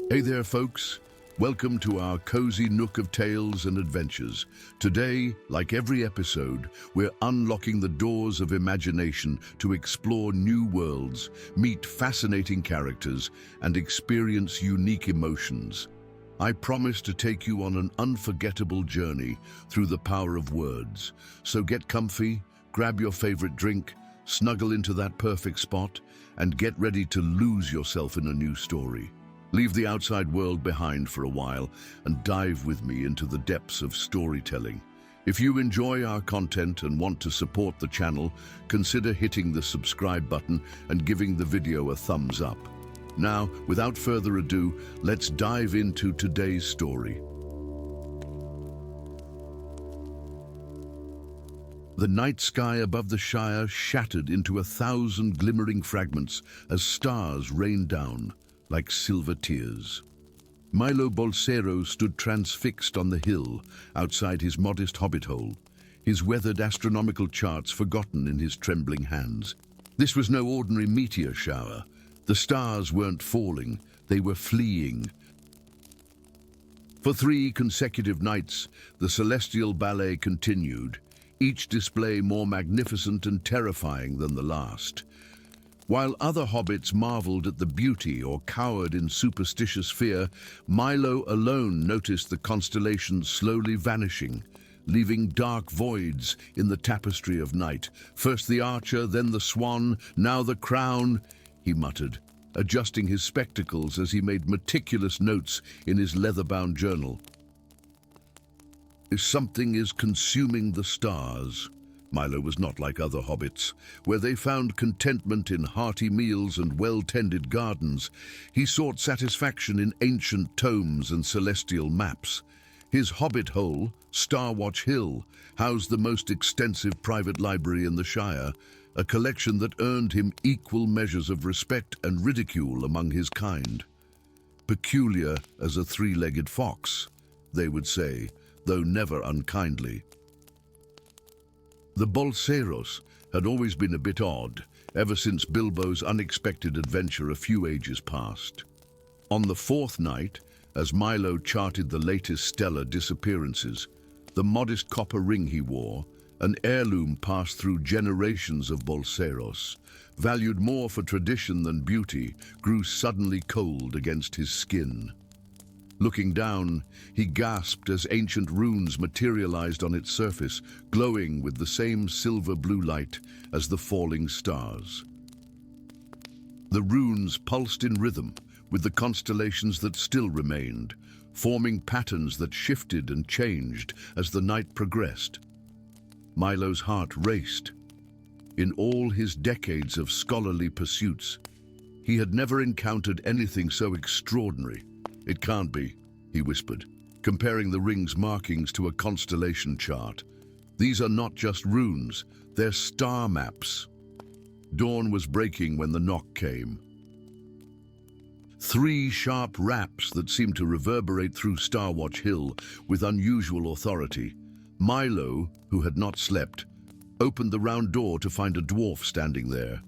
Hey there, folks. Welcome to our cozy nook of tales and adventures. Today, like every episode, we're unlocking the doors of imagination to explore new worlds, meet fascinating characters, and experience unique emotions. I promise to take you on an unforgettable journey through the power of words. So get comfy, grab your favorite drink, snuggle into that perfect spot, and get ready to lose yourself in a new story. Leave the outside world behind for a while and dive with me into the depths of storytelling. If you enjoy our content and want to support the channel, consider hitting the subscribe button and giving the video a thumbs up. Now, without further ado, let's dive into today's story. The night sky above the Shire shattered into 1,000 glimmering fragments as stars rained down like silver tears. Milo Bolsero stood transfixed on the hill outside his modest hobbit hole, his weathered astronomical charts forgotten in his trembling hands. This was no ordinary meteor shower. The stars weren't falling, they were fleeing. For 3 consecutive nights, the celestial ballet continued, each display more magnificent and terrifying than the last. While other hobbits marveled at the beauty or cowered in superstitious fear, Milo alone noticed the constellations slowly vanishing, leaving dark voids in the tapestry of night. First the archer, then the swan, now the crown, he muttered, adjusting his spectacles as he made meticulous notes in his leather-bound journal. Something is consuming the stars. Milo was not like other hobbits, where they found contentment in hearty meals and well-tended gardens. He sought satisfaction in ancient tomes and celestial maps. His hobbit hole, Starwatch Hill, housed the most extensive private library in the Shire, a collection that earned him equal measures of respect and ridicule among his kind. Peculiar as a 3-legged fox, they would say, though never unkindly. The Bolseros had always been a bit odd, ever since Bilbo's unexpected adventure a few ages past. On the 4th night, as Milo charted the latest stellar disappearances, the modest copper ring he wore, an heirloom passed through generations of Bolseros, valued more for tradition than beauty, grew suddenly cold against his skin. Looking down, he gasped as ancient runes materialized on its surface, glowing with the same silver-blue light as the falling stars. The runes pulsed in rhythm with the constellations that still remained, forming patterns that shifted and changed as the night progressed. Milo's heart raced. In all his decades of scholarly pursuits, he had never encountered anything so extraordinary. "It can't be," he whispered, comparing the ring's markings to a constellation chart. "These are not just runes, they're star maps." Dawn was breaking when the knock came. 3 sharp raps that seemed to reverberate through Starwatch Hill with unusual authority. Milo, who had not slept, opened the round door to find a dwarf standing there,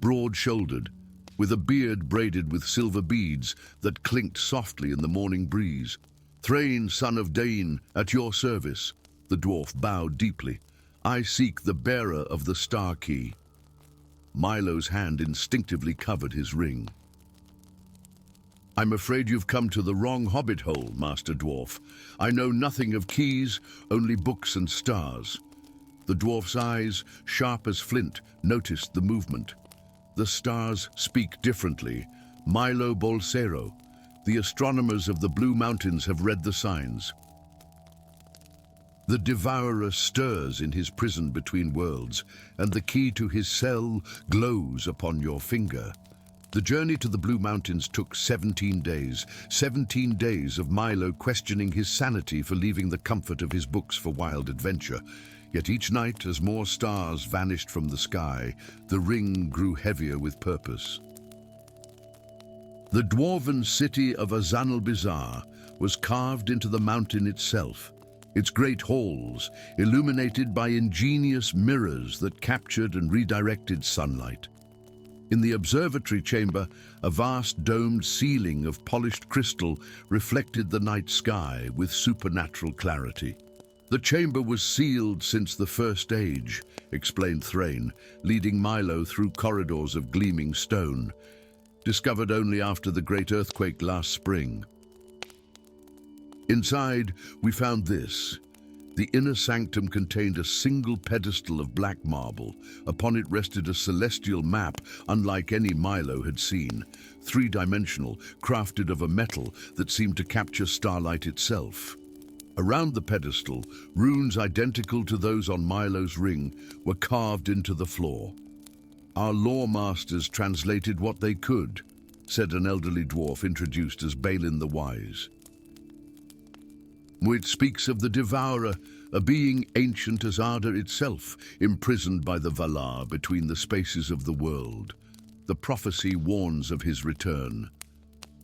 broad-shouldered, with a beard braided with silver beads that clinked softly in the morning breeze. "Thrain, son of Dain, at your service." The dwarf bowed deeply. "I seek the bearer of the star key." Milo's hand instinctively covered his ring. "I'm afraid you've come to the wrong hobbit hole, Master Dwarf. I know nothing of keys, only books and stars." The dwarf's eyes, sharp as flint, noticed the movement. "The stars speak differently. Milo Bolsero. The astronomers of the Blue Mountains have read the signs. The devourer stirs in his prison between worlds, and the key to his cell glows upon your finger." The journey to the Blue Mountains took 17 days. 17 days of Milo questioning his sanity for leaving the comfort of his books for wild adventure. Yet each night, as more stars vanished from the sky, the ring grew heavier with purpose. The dwarven city of Azanalbizar was carved into the mountain itself, its great halls illuminated by ingenious mirrors that captured and redirected sunlight. In the observatory chamber, a vast domed ceiling of polished crystal reflected the night sky with supernatural clarity. The chamber was sealed since the First Age, explained Thrain, leading Milo through corridors of gleaming stone, discovered only after the great earthquake last spring. Inside, we found this. The inner sanctum contained a single pedestal of black marble. Upon it rested a celestial map unlike any Milo had seen, three-dimensional, crafted of a metal that seemed to capture starlight itself. Around the pedestal, runes identical to those on Milo's ring were carved into the floor. Our lore masters translated what they could, said an elderly dwarf introduced as Balin the Wise. It speaks of the Devourer, a being ancient as Arda itself, imprisoned by the Valar between the spaces of the world. The prophecy warns of his return.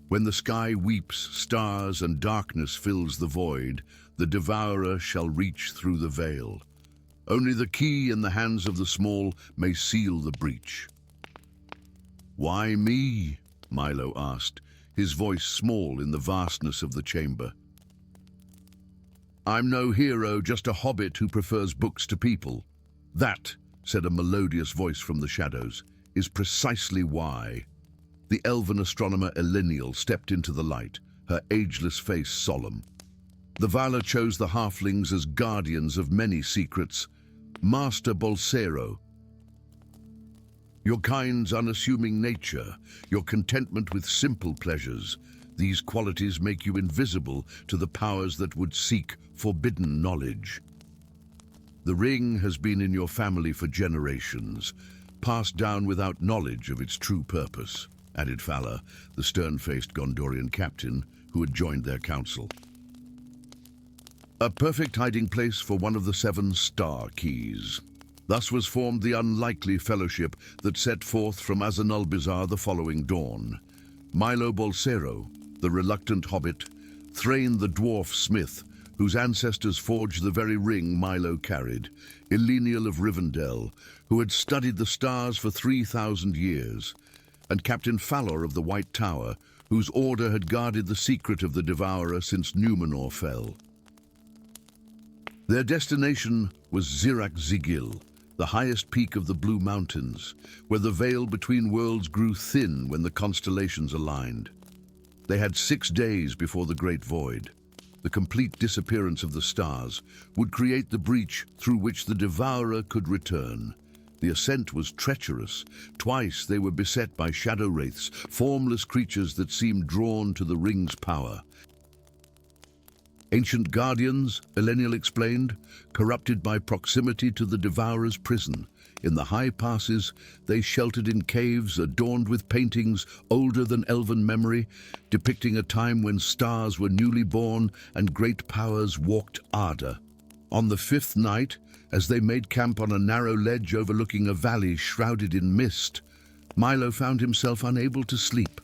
When the sky weeps, stars and darkness fills the void, the Devourer shall reach through the veil. Only the key in the hands of the small may seal the breach. "Why me?" Milo asked, his voice small in the vastness of the chamber. "I'm no hero, just a hobbit who prefers books to people." "That," said a melodious voice from the shadows, "is precisely why." The elven astronomer Elenial stepped into the light, her ageless face solemn. "The Valar chose the halflings as guardians of many secrets. Master Bolsero, your kind's unassuming nature, your contentment with simple pleasures, these qualities make you invisible to the powers that would seek forbidden knowledge. The ring has been in your family for generations, passed down without knowledge of its true purpose," added Fala, the stern-faced Gondorian captain who had joined their council. "A perfect hiding place for one of the 7 star keys. Thus was formed the unlikely fellowship that set forth from Azanulbizar the following dawn. Milo Bolsero, the reluctant hobbit, Thrain the dwarf smith, whose ancestors forged the very ring Milo carried, Elenial of Rivendell, who had studied the stars for 3,000 years, and Captain Falor of the White Tower, whose order had guarded the secret of the Devourer since Numenor fell. Their destination was Zirak-Zigil, the highest peak of the Blue Mountains, where the veil between worlds grew thin when the constellations aligned. They had 6 days before the Great Void. The complete disappearance of the stars would create the breach through which the Devourer could return. The ascent was treacherous. Twice they were beset by shadow wraiths, formless creatures that seemed drawn to the ring's power. Ancient guardians, Elenial explained, corrupted by proximity to the Devourer's prison. In the high passes, they sheltered in caves adorned with paintings older than elven memory, depicting a time when stars were newly born and great powers walked Arda. On the 5th night, as they made camp on a narrow ledge overlooking a valley shrouded in mist, Milo found himself unable to sleep.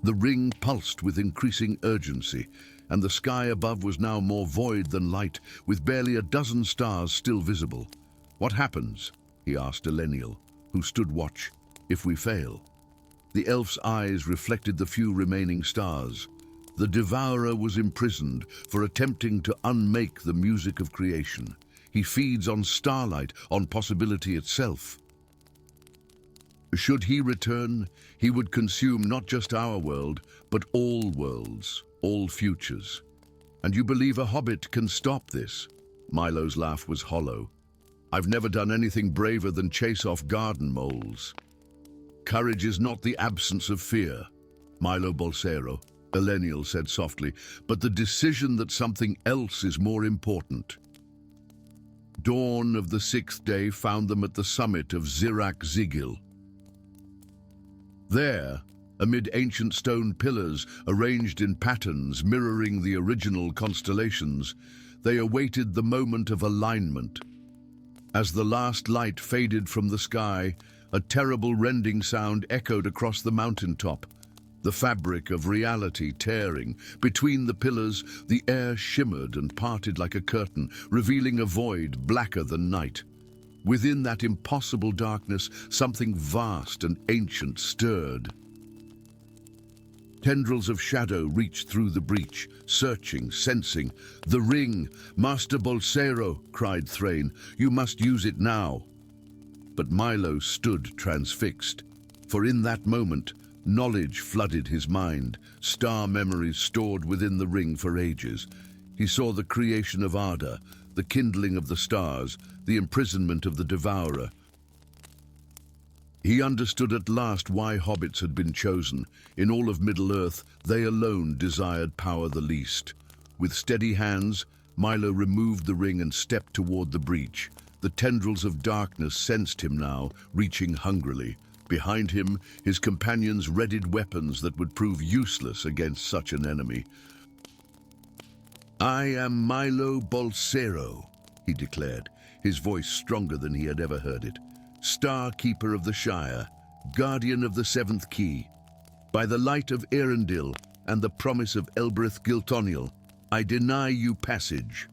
The ring pulsed with increasing urgency, and the sky above was now more void than light, with barely a dozen stars still visible. "What happens?" he asked Elenial, who stood watch, "if we fail?" The elf's eyes reflected the few remaining stars. The Devourer was imprisoned for attempting to unmake the music of creation. He feeds on starlight, on possibility itself. Should he return, he would consume not just our world, but all worlds, all futures. "And you believe a hobbit can stop this?" Milo's laugh was hollow. "I've never done anything braver than chase off garden moles." "Courage is not the absence of fear, Milo Bolsero," Elenial said softly, "but the decision that something else is more important." Dawn of the 6th day found them at the summit of Zirak-Zigil. There, amid ancient stone pillars arranged in patterns mirroring the original constellations, they awaited the moment of alignment. As the last light faded from the sky, a terrible rending sound echoed across the mountaintop. The fabric of reality tearing. Between the pillars, the air shimmered and parted like a curtain, revealing a void blacker than night. Within that impossible darkness, something vast and ancient stirred. Tendrils of shadow reached through the breach, searching, sensing. "The ring! Master Bolsero!" cried Thrain. "You must use it now." But Milo stood transfixed, for in that moment, knowledge flooded his mind, star memories stored within the ring for ages. He saw the creation of Arda, the kindling of the stars, the imprisonment of the Devourer. He understood at last why hobbits had been chosen. In all of Middle-earth, they alone desired power the least. With steady hands, Milo removed the ring and stepped toward the breach. The tendrils of darkness sensed him now, reaching hungrily. Behind him, his companions readied weapons that would prove useless against such an enemy. "I am Milo Bolsero," he declared, his voice stronger than he had ever heard it. "Starkeeper of the Shire, guardian of the Seventh Key. By the light of Erendil and the promise of Elbereth Giltoniel, I deny you passage."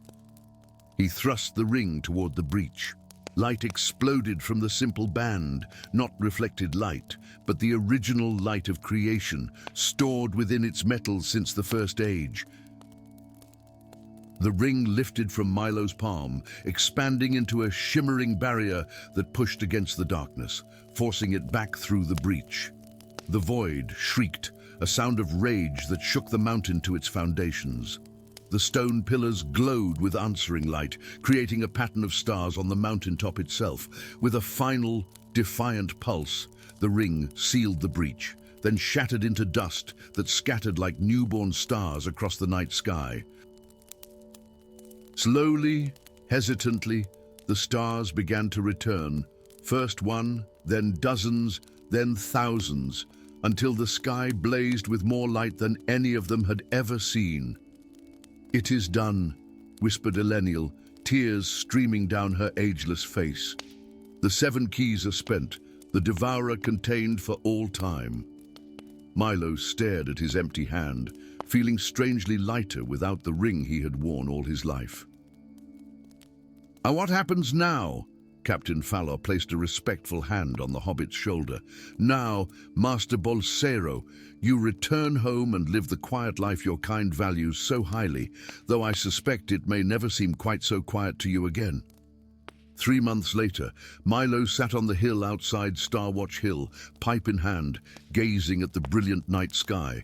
He thrust the ring toward the breach. Light exploded from the simple band, not reflected light, but the original light of creation, stored within its metals since the First Age. The ring lifted from Milo's palm, expanding into a shimmering barrier that pushed against the darkness, forcing it back through the breach. The void shrieked, a sound of rage that shook the mountain to its foundations. The stone pillars glowed with answering light, creating a pattern of stars on the mountaintop itself. With a final, defiant pulse, the ring sealed the breach, then shattered into dust that scattered like newborn stars across the night sky. Slowly, hesitantly, the stars began to return, first one, then dozens, then thousands, until the sky blazed with more light than any of them had ever seen. "It is done," whispered Elenial, tears streaming down her ageless face. "The 7 keys are spent, the Devourer contained for all time." Milo stared at his empty hand, feeling strangely lighter without the ring he had worn all his life. "What happens now?" Captain Fallor placed a respectful hand on the hobbit's shoulder. "Now, Master Bolsero, you return home and live the quiet life your kind values so highly, though I suspect it may never seem quite so quiet to you again." 3 months later, Milo sat on the hill outside Starwatch Hill, pipe in hand, gazing at the brilliant night sky.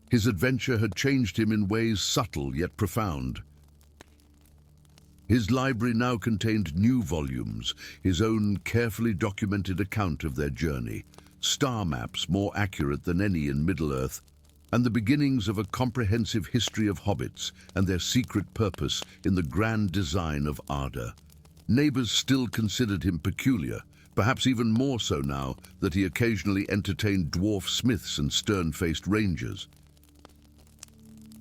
His adventure had changed him in ways subtle yet profound. His library now contained new volumes, his own carefully documented account of their journey, star maps more accurate than any in Middle-earth, and the beginnings of a comprehensive history of hobbits and their secret purpose in the grand design of Arda. Neighbors still considered him peculiar, perhaps even more so now that he occasionally entertained dwarf smiths and stern-faced rangers.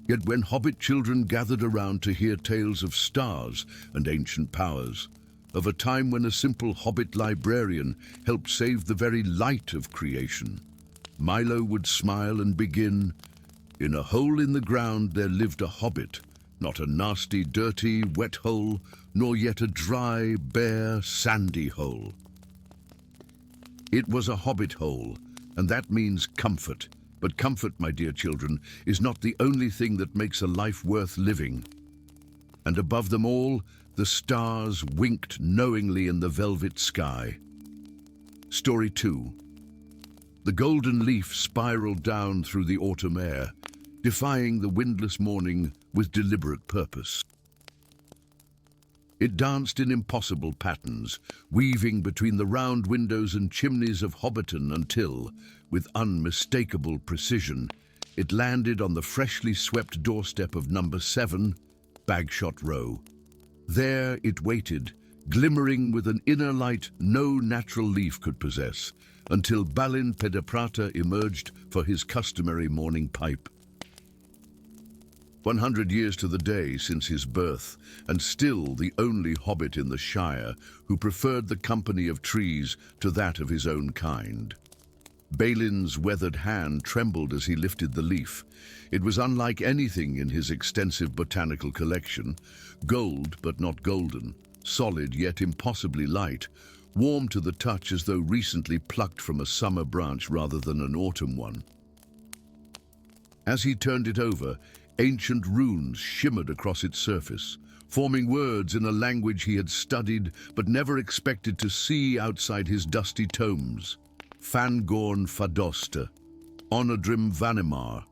Yet when hobbit children gathered around to hear tales of stars and ancient powers, of a time when a simple hobbit librarian helped save the very light of creation, Milo would smile and begin, "In a hole in the ground there lived a hobbit, not a nasty, dirty, wet hole, nor yet a dry, bare, sandy hole. It was a hobbit hole, and that means comfort. But comfort, my dear children, is not the only thing that makes a life worth living." And above them all, the stars winked knowingly in the velvet sky. Story 2. The golden leaf spiraled down through the autumn air, defying the windless morning with deliberate purpose. It danced in impossible patterns, weaving between the round windows and chimneys of Hobbiton until, with unmistakable precision, it landed on the freshly swept doorstep of number 7, Bagshot Row. There it waited, glimmering with an inner light no natural leaf could possess, until Balin Pedaprata emerged for his customary morning pipe. 100 years to the day since his birth, and still the only hobbit in the Shire who preferred the company of trees to that of his own kind. Balin's weathered hand trembled as he lifted the leaf. It was unlike anything in his extensive botanical collection, gold but not golden, solid yet impossibly light, warm to the touch as though recently plucked from a summer branch rather than an autumn one. As he turned it over, ancient runes shimmered across its surface, forming words in a language he had studied but never expected to see outside his dusty tomes. Fangorn Fadosta, Onodrim Vanimar.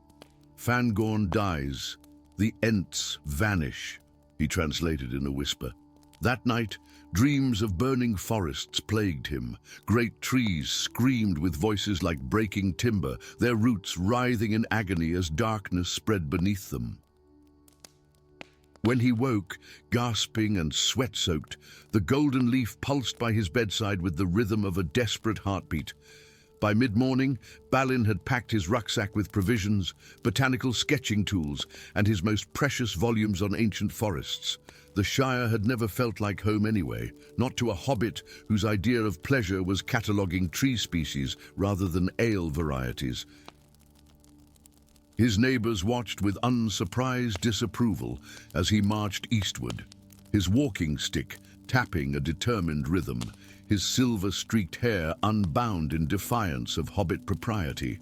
Fangorn dies, the Ents vanish, he translated in a whisper. That night, dreams of burning forests plagued him. Great trees screamed with voices like breaking timber, their roots writhing in agony as darkness spread beneath them. When he woke, gasping and sweat-soaked, the golden leaf pulsed by his bedside with the rhythm of a desperate heartbeat. By mid-morning, Balin had packed his rucksack with provisions, botanical sketching tools, and his most precious volumes on ancient forests. The Shire had never felt like home anyway, not to a hobbit whose idea of pleasure was cataloguing tree species rather than ale varieties. His neighbors watched with unsurprised disapproval as he marched eastward, his walking stick tapping a determined rhythm, his silver-streaked hair unbound in defiance of hobbit propriety.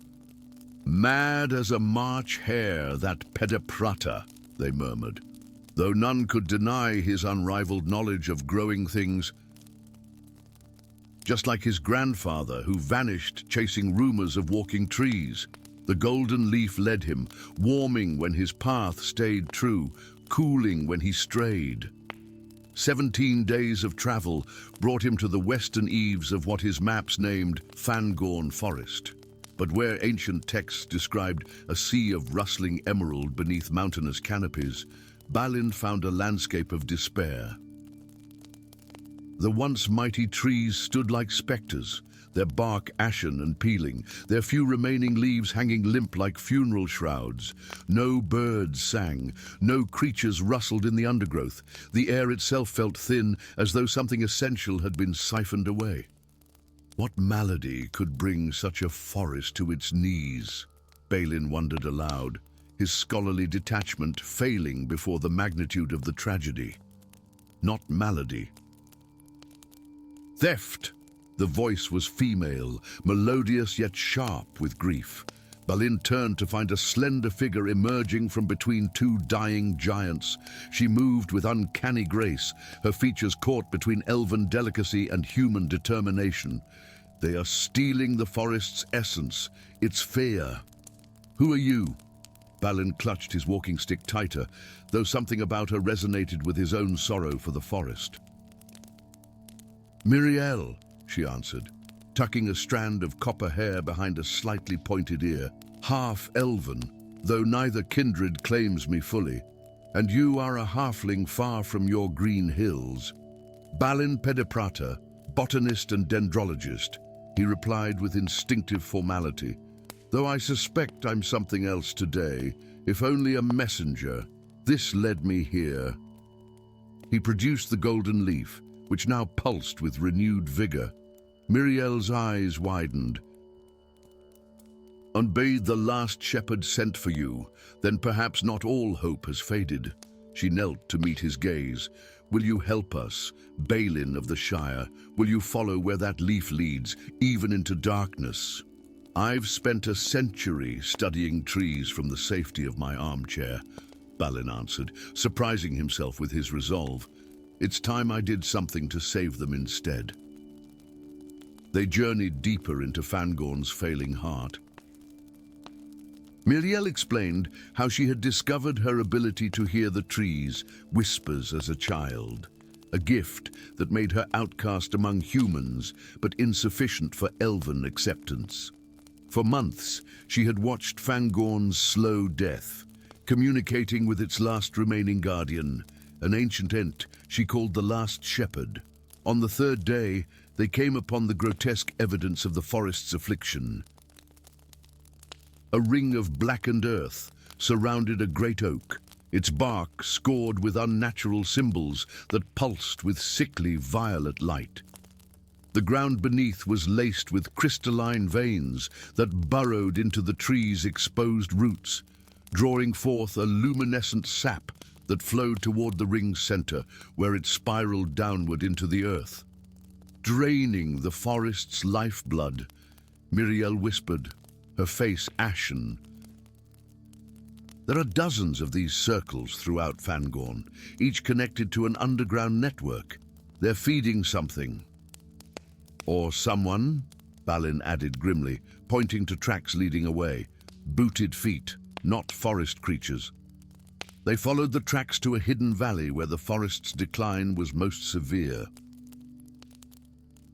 "Mad as a March hare, that Pediprata," they murmured, though none could deny his unrivaled knowledge of growing things. Just like his grandfather, who vanished chasing rumors of walking trees, the golden leaf led him, warming when his path stayed true, cooling when he strayed. 17 days of travel brought him to the western eaves of what his maps named Fangorn Forest, but where ancient texts described a sea of rustling emerald beneath mountainous canopies, Balin found a landscape of despair. The once mighty trees stood like specters, their bark ashen and peeling, their few remaining leaves hanging limp like funeral shrouds. No birds sang, no creatures rustled in the undergrowth. The air itself felt thin, as though something essential had been siphoned away. What malady could bring such a forest to its knees? Balin wondered aloud, his scholarly detachment failing before the magnitude of the tragedy. Not malady. Theft! The voice was female, melodious yet sharp with grief. Balin turned to find a slender figure emerging from between two dying giants. She moved with uncanny grace, her features caught between elven delicacy and human determination. They are stealing the forest's essence, its fear. "Who are you?" Balin clutched his walking stick tighter, though something about her resonated with his own sorrow for the forest. "Miriel," she answered, tucking a strand of copper hair behind a slightly pointed ear. "Half elven, though neither kindred claims me fully. And you are a halfling far from your green hills." "Balin Pediprata, botanist and dendrologist," he replied with instinctive formality. "Though I suspect I'm something else today, if only a messenger. This led me here." He produced the golden leaf, which now pulsed with renewed vigor. Miriel's eyes widened. "Unbathe the last shepherd sent for you, then perhaps not all hope has faded." She knelt to meet his gaze. "Will you help us, Balin of the Shire? Will you follow where that leaf leads, even into darkness?" "I've spent a century studying trees from the safety of my armchair," Balin answered, surprising himself with his resolve. "It's time I did something to save them instead." They journeyed deeper into Fangorn's failing heart. Miriel explained how she had discovered her ability to hear the trees' whispers as a child, a gift that made her outcast among humans, but insufficient for elven acceptance. For months, she had watched Fangorn's slow death, communicating with its last remaining guardian, an ancient Ent she called the Last Shepherd. On the third day, they came upon the grotesque evidence of the forest's affliction. A ring of blackened earth surrounded a great oak, its bark scored with unnatural symbols that pulsed with sickly violet light. The ground beneath was laced with crystalline veins that burrowed into the tree's exposed roots, drawing forth a luminescent sap that flowed toward the ring's center, where it spiraled downward into the earth. Draining the forest's lifeblood, Miriel whispered, her face ashen. There are dozens of these circles throughout Fangorn, each connected to an underground network. They're feeding something. Or someone, Balin added grimly, pointing to tracks leading away. Booted feet, not forest creatures. They followed the tracks to a hidden valley where the forest's decline was most severe.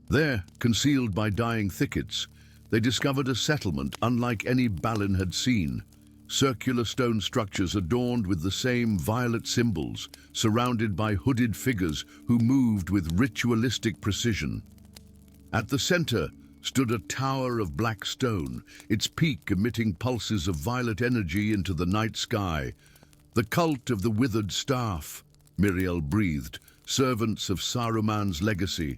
There, concealed by dying thickets, they discovered a settlement unlike any Balin had seen. Circular stone structures adorned with the same violet symbols, surrounded by hooded figures who moved with ritualistic precision. At the center stood a tower of black stone, its peak emitting pulses of violet energy into the night sky. The cult of the withered staff, Miriel breathed, servants of Saruman's legacy.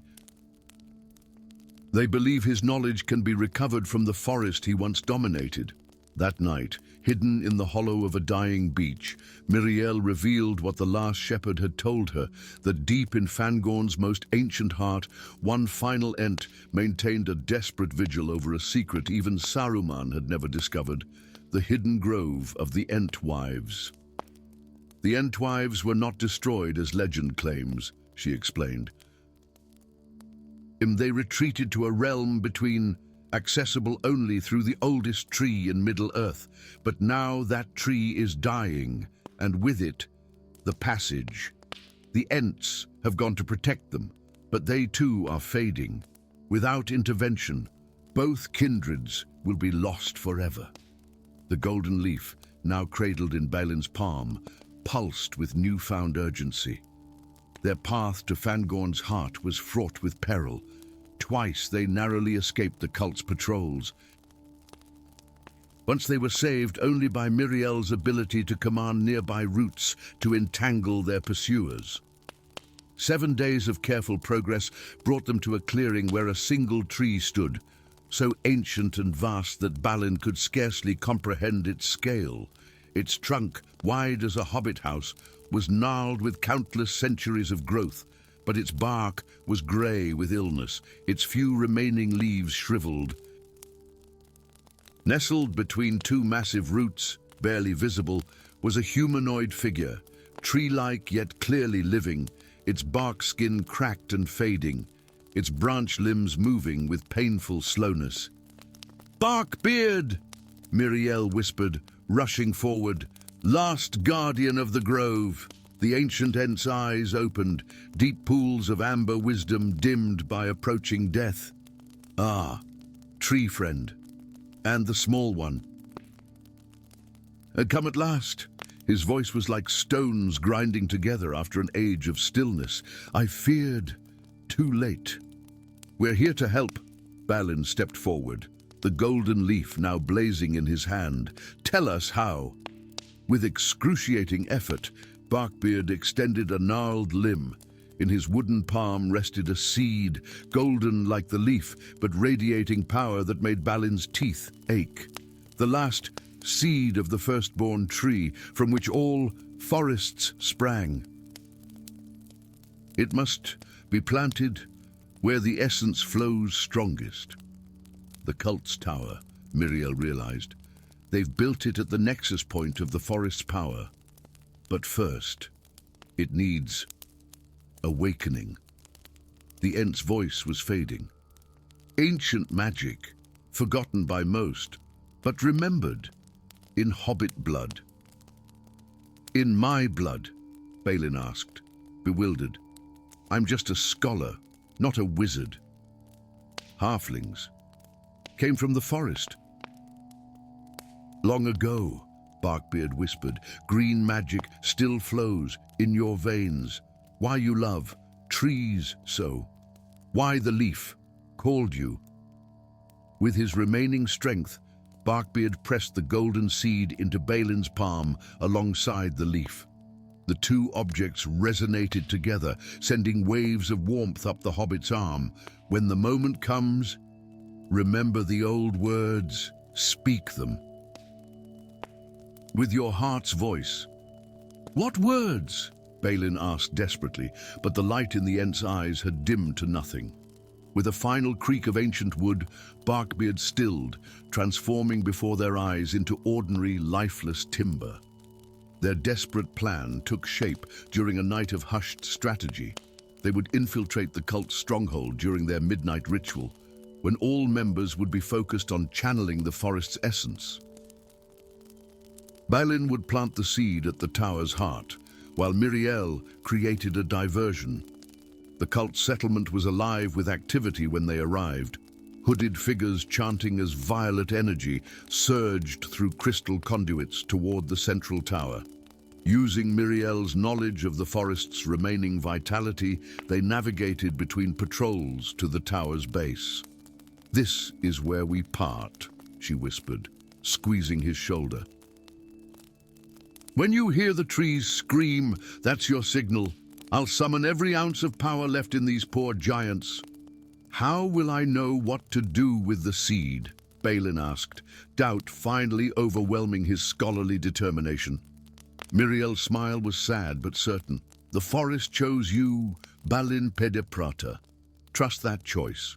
They believe his knowledge can be recovered from the forest he once dominated. That night, hidden in the hollow of a dying beech, Miriel revealed what the last shepherd had told her, that deep in Fangorn's most ancient heart, one final Ent maintained a desperate vigil over a secret even Saruman had never discovered, the hidden grove of the Entwives. The Entwives were not destroyed as legend claims, she explained. They retreated to a realm between, accessible only through the oldest tree in Middle-earth, but now that tree is dying, and with it, the passage. The Ents have gone to protect them, but they too are fading. Without intervention, both kindreds will be lost forever. The golden leaf, now cradled in Balin's palm, pulsed with newfound urgency. Their path to Fangorn's heart was fraught with peril. Twice they narrowly escaped the cult's patrols. Once they were saved only by Miriel's ability to command nearby roots to entangle their pursuers. 7 days of careful progress brought them to a clearing where a single tree stood, so ancient and vast that Balin could scarcely comprehend its scale. Its trunk, wide as a hobbit house, was gnarled with countless centuries of growth, but its bark was grey with illness, its few remaining leaves shriveled. Nestled between two massive roots, barely visible, was a humanoid figure, tree-like yet clearly living, its bark skin cracked and fading, its branch limbs moving with painful slowness. "Barkbeard!" Miriel whispered, rushing forward. "Last guardian of the grove." The ancient Ent's eyes opened, deep pools of amber wisdom dimmed by approaching death. "Ah, tree friend. And the small one." "Had come at last." His voice was like stones grinding together after an age of stillness. "I feared. Too late." "We're here to help." Balin stepped forward, the golden leaf now blazing in his hand. "Tell us how." With excruciating effort, Barkbeard extended a gnarled limb. In his wooden palm rested a seed, golden like the leaf, but radiating power that made Balin's teeth ache. The last seed of the firstborn tree, from which all forests sprang. It must be planted where the essence flows strongest. The cult's tower, Miriel realized. They've built it at the nexus point of the forest's power. But first, it needs awakening. The Ent's voice was fading. Ancient magic, forgotten by most, but remembered in hobbit blood. "In my blood?" Balin asked, bewildered. "I'm just a scholar, not a wizard." "Halflings came from the forest." "Long ago," Barkbeard whispered, "green magic still flows in your veins. Why you love trees so? Why the leaf called you?" With his remaining strength, Barkbeard pressed the golden seed into Balin's palm alongside the leaf. The two objects resonated together, sending waves of warmth up the hobbit's arm. "When the moment comes, remember the old words, speak them. With your heart's voice." "What words?" Balin asked desperately, but the light in the Ents' eyes had dimmed to nothing. With a final creak of ancient wood, Barkbeard stilled, transforming before their eyes into ordinary, lifeless timber. Their desperate plan took shape during a night of hushed strategy. They would infiltrate the cult's stronghold during their midnight ritual, when all members would be focused on channeling the forest's essence. Balin would plant the seed at the tower's heart, while Miriel created a diversion. The cult settlement was alive with activity when they arrived. Hooded figures chanting as violet energy surged through crystal conduits toward the central tower. Using Miriel's knowledge of the forest's remaining vitality, they navigated between patrols to the tower's base. "This is where we part," she whispered, squeezing his shoulder. "When you hear the trees scream, that's your signal. I'll summon every ounce of power left in these poor giants." "How will I know what to do with the seed?" Balin asked, doubt finally overwhelming his scholarly determination. Miriel's smile was sad but certain. "The forest chose you, Balin Pedeprata. Trust that choice."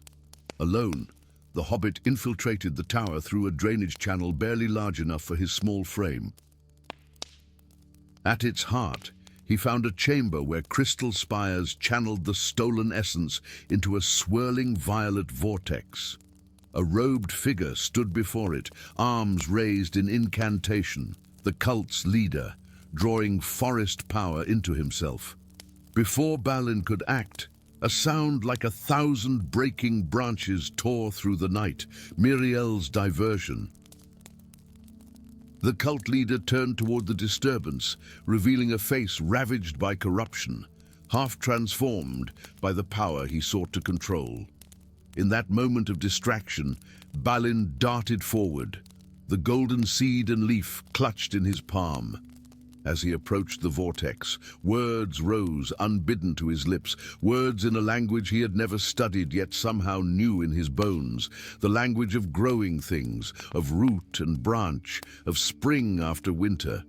Alone, the hobbit infiltrated the tower through a drainage channel barely large enough for his small frame. At its heart, he found a chamber where crystal spires channeled the stolen essence into a swirling violet vortex. A robed figure stood before it, arms raised in incantation, the cult's leader, drawing forest power into himself. Before Balin could act, a sound like 1,000 breaking branches tore through the night, Miriel's diversion. The cult leader turned toward the disturbance, revealing a face ravaged by corruption, half transformed by the power he sought to control. In that moment of distraction, Balin darted forward, the golden seed and leaf clutched in his palm. As he approached the vortex, words rose unbidden to his lips, words in a language he had never studied yet somehow knew in his bones, the language of growing things, of root and branch, of spring after winter.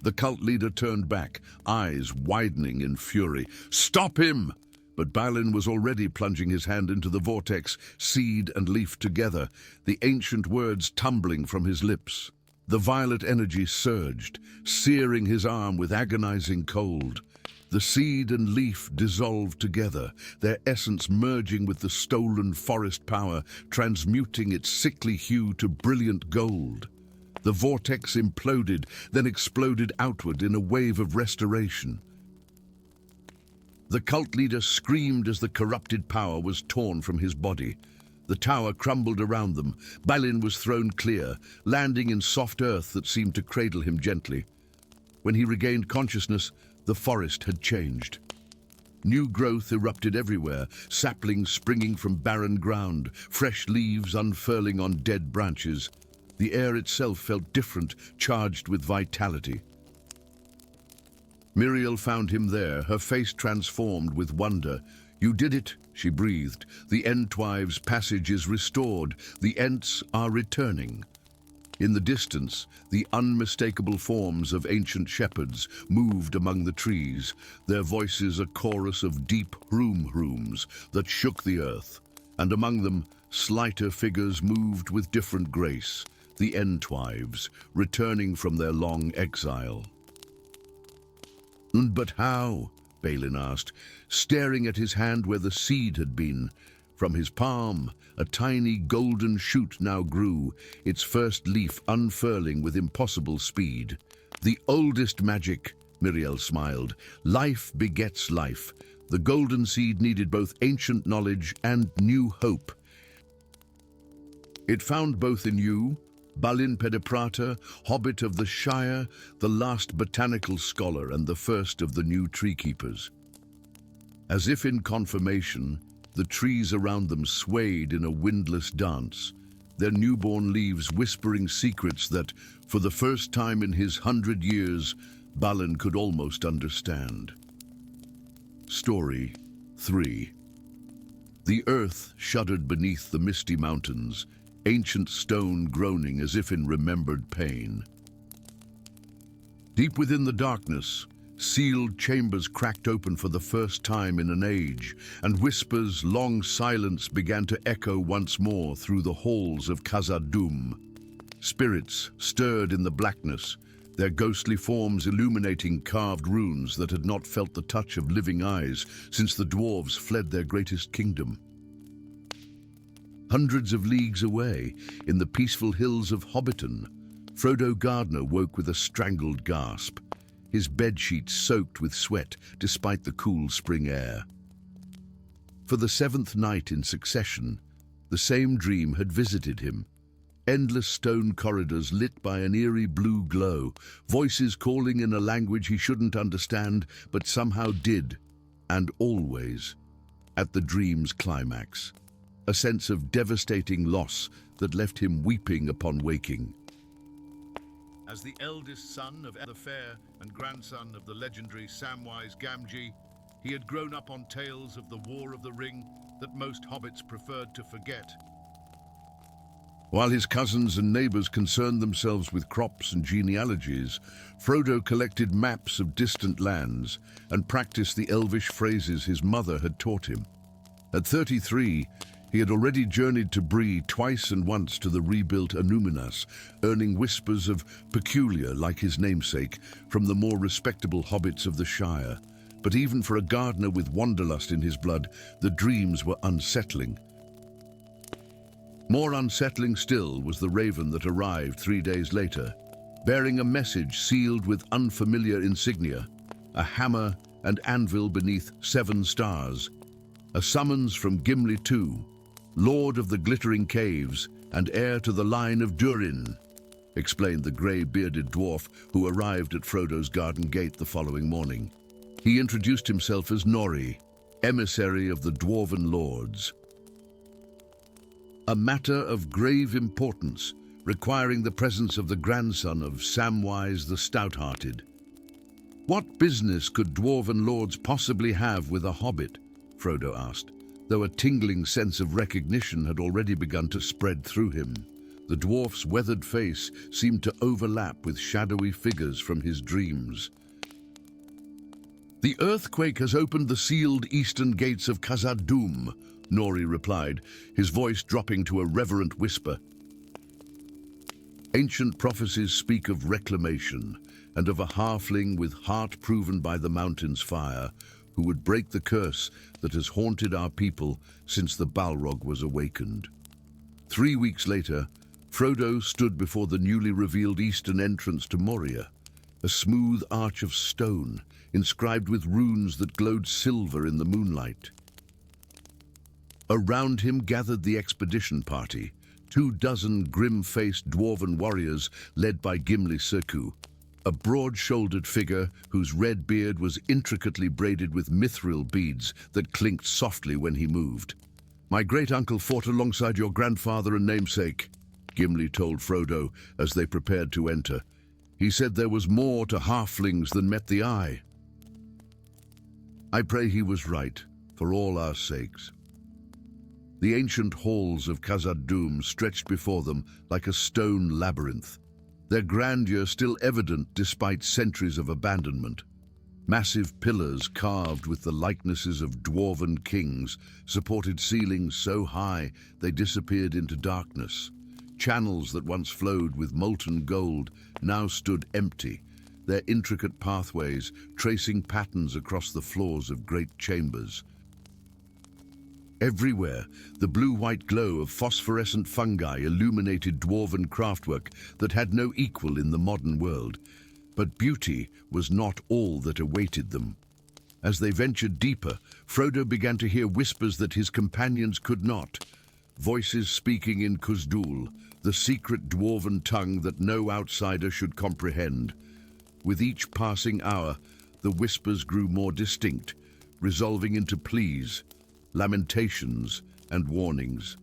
The cult leader turned back, eyes widening in fury. "Stop him!" But Balin was already plunging his hand into the vortex, seed and leaf together, the ancient words tumbling from his lips. The violet energy surged, searing his arm with agonizing cold. The seed and leaf dissolved together, their essence merging with the stolen forest power, transmuting its sickly hue to brilliant gold. The vortex imploded, then exploded outward in a wave of restoration. The cult leader screamed as the corrupted power was torn from his body. The tower crumbled around them. Balin was thrown clear, landing in soft earth that seemed to cradle him gently. When he regained consciousness, the forest had changed. New growth erupted everywhere, saplings springing from barren ground, fresh leaves unfurling on dead branches. The air itself felt different, charged with vitality. Miriel found him there, her face transformed with wonder. "You did it," she breathed. "The Entwives' passage is restored. The Ents are returning." In the distance, the unmistakable forms of ancient shepherds moved among the trees, their voices a chorus of deep hroom-hrooms that shook the earth. And among them, slighter figures moved with different grace, the Entwives, returning from their long exile. "But how?" Balin asked, staring at his hand where the seed had been. From his palm, a tiny golden shoot now grew, its first leaf unfurling with impossible speed. "The oldest magic," Miriel smiled. "Life begets life. The golden seed needed both ancient knowledge and new hope. It found both in you, Balin Pedeprata, Hobbit of the Shire, the last botanical scholar and the first of the new tree keepers." As if in confirmation, the trees around them swayed in a windless dance, their newborn leaves whispering secrets that, for the first time in his 100 years, Balin could almost understand. Story 3. The earth shuddered beneath the misty mountains, ancient stone groaning as if in remembered pain. Deep within the darkness, sealed chambers cracked open for the first time in an age, and whispers, long silence, began to echo once more through the halls of Khazad-dûm. Spirits stirred in the blackness, their ghostly forms illuminating carved runes that had not felt the touch of living eyes since the dwarves fled their greatest kingdom. Hundreds of leagues away, in the peaceful hills of Hobbiton, Frodo Gardner woke with a strangled gasp, his bedsheets soaked with sweat despite the cool spring air. For the 7th night in succession, the same dream had visited him. Endless stone corridors lit by an eerie blue glow, voices calling in a language he shouldn't understand, but somehow did, and always, at the dream's climax. A sense of devastating loss that left him weeping upon waking. As the eldest son of the Fair and grandson of the legendary Samwise Gamgee, he had grown up on tales of the War of the Ring that most hobbits preferred to forget. While his cousins and neighbors concerned themselves with crops and genealogies, Frodo collected maps of distant lands and practiced the elvish phrases his mother had taught him. At 33, he had already journeyed to Bree twice and once to the rebuilt Annúminas, earning whispers of peculiar, like his namesake, from the more respectable hobbits of the Shire. But even for a gardener with wanderlust in his blood, the dreams were unsettling. More unsettling still was the raven that arrived 3 days later, bearing a message sealed with unfamiliar insignia, a hammer and anvil beneath 7 stars, a summons from Gimli II, Lord of the Glittering Caves and heir to the line of Durin, explained the grey-bearded dwarf who arrived at Frodo's garden gate the following morning. He introduced himself as Nori, emissary of the dwarven lords. A matter of grave importance, requiring the presence of the grandson of Samwise the Stout-Hearted. What business could dwarven lords possibly have with a hobbit? Frodo asked, though a tingling sense of recognition had already begun to spread through him. The dwarf's weathered face seemed to overlap with shadowy figures from his dreams. "The earthquake has opened the sealed eastern gates of Khazad-dûm," Nori replied, his voice dropping to a reverent whisper. Ancient prophecies speak of reclamation, and of a halfling with heart proven by the mountain's fire, who would break the curse that has haunted our people since the Balrog was awakened. 3 weeks later, Frodo stood before the newly revealed eastern entrance to Moria, a smooth arch of stone, inscribed with runes that glowed silver in the moonlight. Around him gathered the expedition party, 24 grim-faced dwarven warriors led by Gimli Sirku, a broad-shouldered figure whose red beard was intricately braided with mithril beads that clinked softly when he moved. "My great-uncle fought alongside your grandfather and namesake," Gimli told Frodo as they prepared to enter. "He said there was more to halflings than met the eye." "I pray he was right, for all our sakes." The ancient halls of Khazad-dûm stretched before them like a stone labyrinth, their grandeur still evident despite centuries of abandonment. Massive pillars carved with the likenesses of dwarven kings supported ceilings so high they disappeared into darkness. Channels that once flowed with molten gold now stood empty, their intricate pathways tracing patterns across the floors of great chambers. Everywhere, the blue-white glow of phosphorescent fungi illuminated dwarven craftwork that had no equal in the modern world. But beauty was not all that awaited them. As they ventured deeper, Frodo began to hear whispers that his companions could not. Voices speaking in Khuzd-dûl, the secret dwarven tongue that no outsider should comprehend. With each passing hour, the whispers grew more distinct, resolving into pleas, lamentations, and warnings.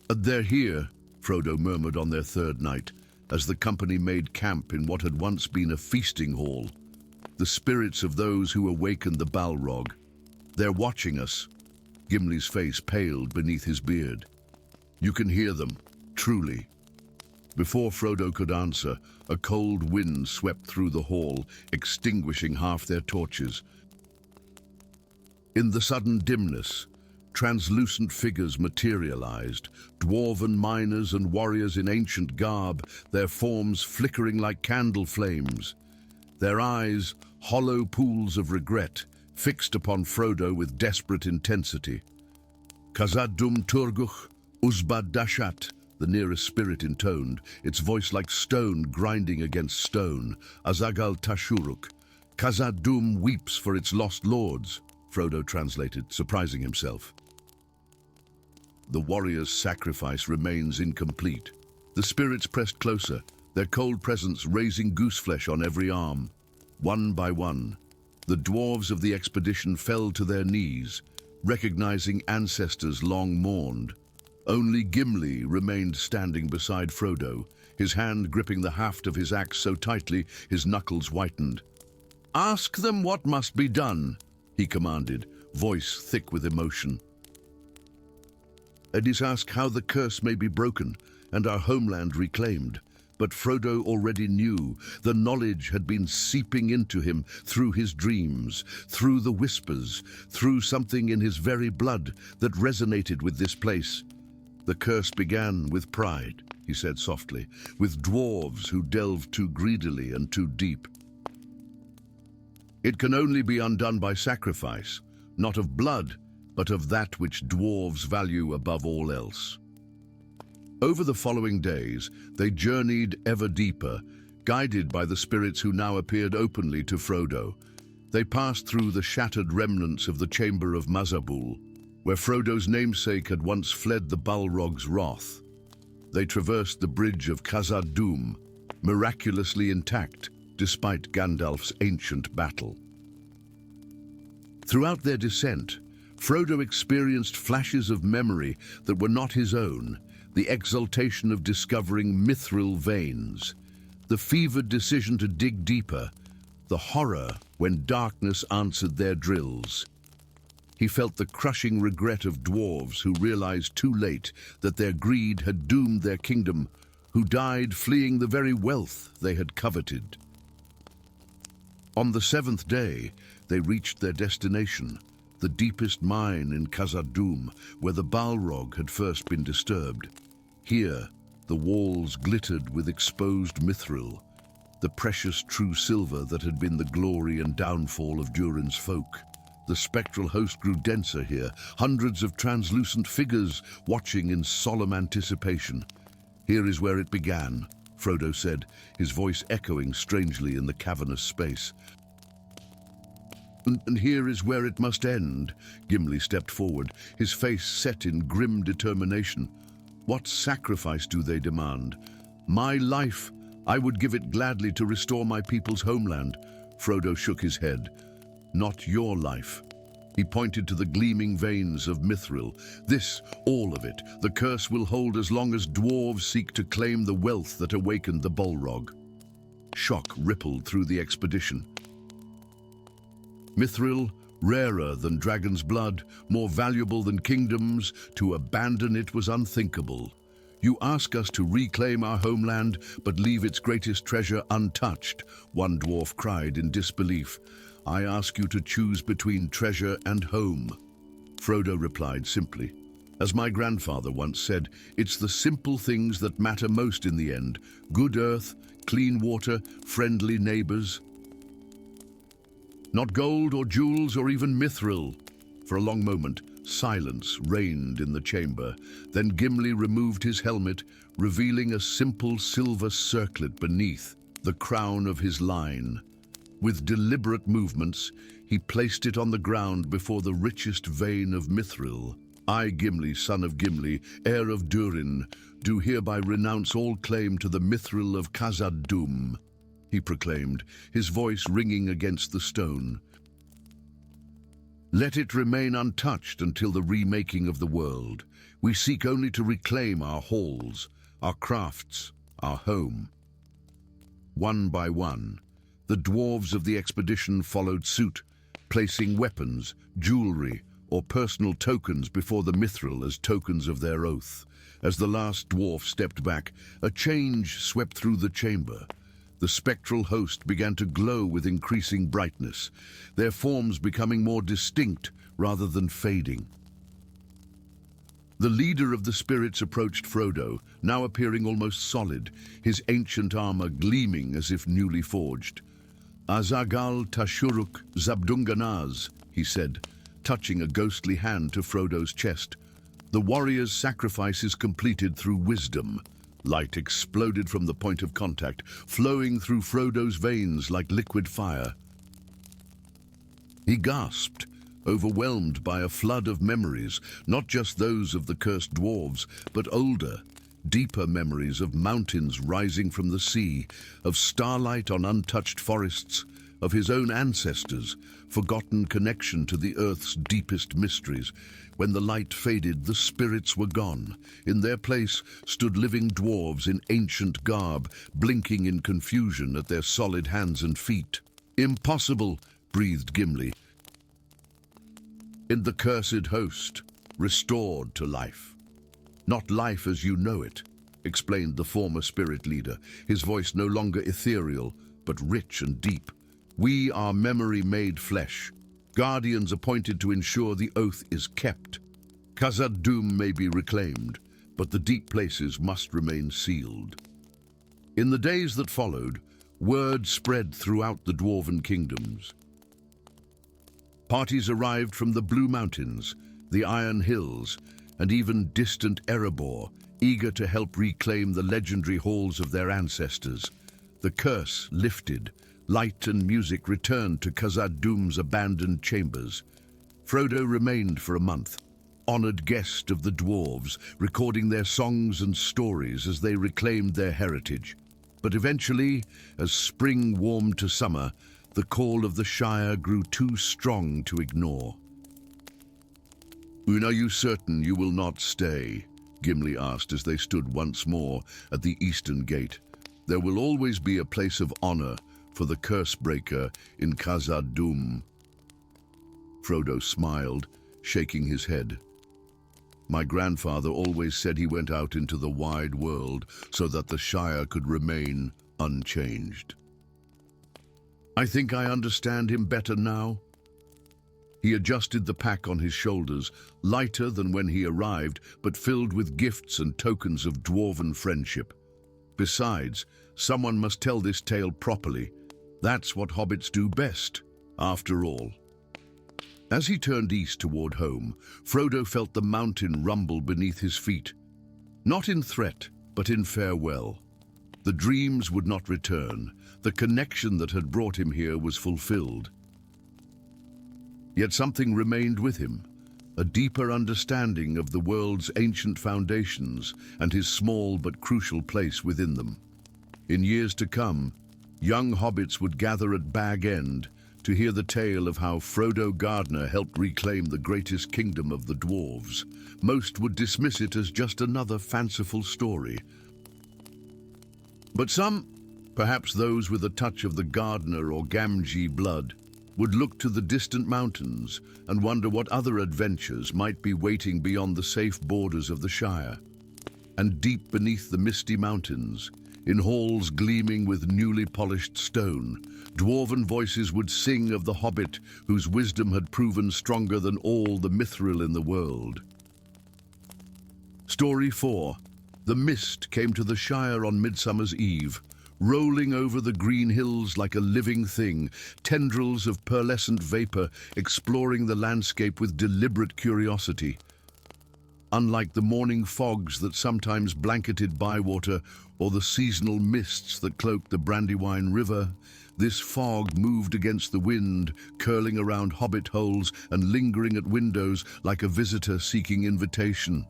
"They're here," Frodo murmured on their 3rd night, as the company made camp in what had once been a feasting hall. "The spirits of those who awakened the Balrog. They're watching us." Gimli's face paled beneath his beard. "You can hear them, truly." Before Frodo could answer, a cold wind swept through the hall, extinguishing half their torches. In the sudden dimness, translucent figures materialized, dwarven miners and warriors in ancient garb, their forms flickering like candle flames. Their eyes, hollow pools of regret, fixed upon Frodo with desperate intensity. Khazad-dûm Turguch, Uzbad Dashat, the nearest spirit intoned, its voice like stone grinding against stone. Azagal Tashuruk, Khazad-dûm weeps for its lost lords, Frodo translated, surprising himself. The warrior's sacrifice remains incomplete. The spirits pressed closer, their cold presence raising gooseflesh on every arm. One by one, the dwarves of the expedition fell to their knees, recognizing ancestors long mourned. Only Gimli remained standing beside Frodo, his hand gripping the haft of his axe so tightly his knuckles whitened. "Ask them what must be done," he commanded, voice thick with emotion. "Edis ask how the curse may be broken and our homeland reclaimed." But Frodo already knew. The knowledge had been seeping into him through his dreams, through the whispers, through something in his very blood that resonated with this place. "The curse began with pride," he said softly, "with dwarves who delved too greedily and too deep. It can only be undone by sacrifice, not of blood, but of that which dwarves value above all else." Over the following days, they journeyed ever deeper, guided by the spirits who now appeared openly to Frodo. They passed through the shattered remnants of the Chamber of Mazabul, where Frodo's namesake had once fled the Balrog's wrath. They traversed the bridge of Khazad-dûm, miraculously intact despite Gandalf's ancient battle. Throughout their descent, Frodo experienced flashes of memory that were not his own, the exultation of discovering mithril veins, the fevered decision to dig deeper, the horror when darkness answered their drills. He felt the crushing regret of dwarves who realized too late that their greed had doomed their kingdom, who died fleeing the very wealth they had coveted. On the seventh day, they reached their destination, the deepest mine in Khazad-dûm, where the Balrog had first been disturbed. Here, the walls glittered with exposed mithril, the precious true silver that had been the glory and downfall of Durin's folk. The spectral host grew denser here, hundreds of translucent figures watching in solemn anticipation. "Here is where it began," Frodo said, his voice echoing strangely in the cavernous space. And here is where it must end." Gimli stepped forward, his face set in grim determination. "What sacrifice do they demand?" "My life. I would give it gladly to restore my people's homeland." Frodo shook his head. "Not your life." He pointed to the gleaming veins of mithril. "This, all of it, the curse will hold as long as dwarves seek to claim the wealth that awakened the Balrog." Shock rippled through the expedition. Mithril, rarer than dragon's blood, more valuable than kingdoms, to abandon it was unthinkable. "You ask us to reclaim our homeland, but leave its greatest treasure untouched," one dwarf cried in disbelief. "I ask you to choose between treasure and home." Frodo replied simply. "As my grandfather once said, it's the simple things that matter most in the end. Good earth, clean water, friendly neighbors. Not gold or jewels or even mithril." For a long moment, silence reigned in the chamber. Then Gimli removed his helmet, revealing a simple silver circlet beneath, the crown of his line. With deliberate movements, he placed it on the ground before the richest vein of mithril. "I, Gimli, son of Gimli, heir of Durin, do hereby renounce all claim to the mithril of Khazad-dûm," he proclaimed, his voice ringing against the stone. "Let it remain untouched until the remaking of the world. We seek only to reclaim our halls, our crafts, our home." One by one, the dwarves of the expedition followed suit, placing weapons, jewelry, or personal tokens before the mithril as tokens of their oath. As the last dwarf stepped back, a change swept through the chamber. The spectral host began to glow with increasing brightness, their forms becoming more distinct rather than fading. The leader of the spirits approached Frodo, now appearing almost solid, his ancient armor gleaming as if newly forged. "Azagal Tashuruk Zabdunganaz," he said, touching a ghostly hand to Frodo's chest. "The warrior's sacrifice is completed through wisdom." Light exploded from the point of contact, flowing through Frodo's veins like liquid fire. He gasped, overwhelmed by a flood of memories, not just those of the cursed dwarves, but older, deeper memories of mountains rising from the sea, of starlight on untouched forests, of his own ancestors, forgotten connection to the earth's deepest mysteries. When the light faded, the spirits were gone. In their place stood living dwarves in ancient garb, blinking in confusion at their solid hands and feet. "Impossible," breathed Gimli. "In the cursed host, restored to life." "Not life as you know it," explained the former spirit leader, his voice no longer ethereal, but rich and deep. "We are memory made flesh, guardians appointed to ensure the oath is kept. Khazad-dûm may be reclaimed, but the deep places must remain sealed." In the days that followed, word spread throughout the dwarven kingdoms. Parties arrived from the Blue Mountains, the Iron Hills, and even distant Erebor, eager to help reclaim the legendary halls of their ancestors. The curse lifted. Light and music returned to Khazad-dûm's abandoned chambers. Frodo remained for a month, honored guest of the dwarves, recording their songs and stories as they reclaimed their heritage. But eventually, as spring warmed to summer, the call of the Shire grew too strong to ignore. "Are you certain you will not stay?" Gimli asked as they stood once more at the eastern gate. "There will always be a place of honor for the curse-breaker in Khazad-dûm." Frodo smiled, shaking his head. "My grandfather always said he went out into the wide world so that the Shire could remain unchanged. I think I understand him better now." He adjusted the pack on his shoulders, lighter than when he arrived, but filled with gifts and tokens of dwarven friendship. Besides, someone must tell this tale properly. That's what hobbits do best, after all. As he turned east toward home, Frodo felt the mountain rumble beneath his feet. Not in threat, but in farewell. The dreams would not return. The connection that had brought him here was fulfilled. Yet something remained with him, a deeper understanding of the world's ancient foundations and his small but crucial place within them. In years to come, young hobbits would gather at Bag End to hear the tale of how Frodo Gardner helped reclaim the greatest kingdom of the dwarves. Most would dismiss it as just another fanciful story. But some, perhaps those with a touch of the Gardner or Gamgee blood, would look to the distant mountains and wonder what other adventures might be waiting beyond the safe borders of the Shire. And deep beneath the misty mountains, in halls gleaming with newly polished stone, dwarven voices would sing of the hobbit whose wisdom had proven stronger than all the mithril in the world. Story 4. The mist came to the Shire on Midsummer's Eve, rolling over the green hills like a living thing, tendrils of pearlescent vapor exploring the landscape with deliberate curiosity. Unlike the morning fogs that sometimes blanketed Bywater or the seasonal mists that cloaked the Brandywine River, this fog moved against the wind, curling around hobbit holes and lingering at windows like a visitor seeking invitation.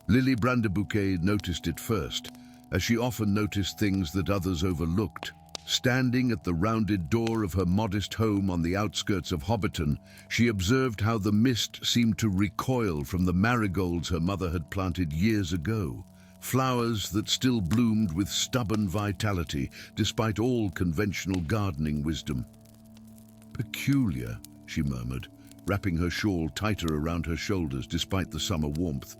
Lily Brandebuke noticed it first, as she often noticed things that others overlooked. Standing at the rounded door of her modest home on the outskirts of Hobbiton, she observed how the mist seemed to recoil from the marigolds her mother had planted years ago, flowers that still bloomed with stubborn vitality despite all conventional gardening wisdom. "Peculiar," she murmured, wrapping her shawl tighter around her shoulders despite the summer warmth.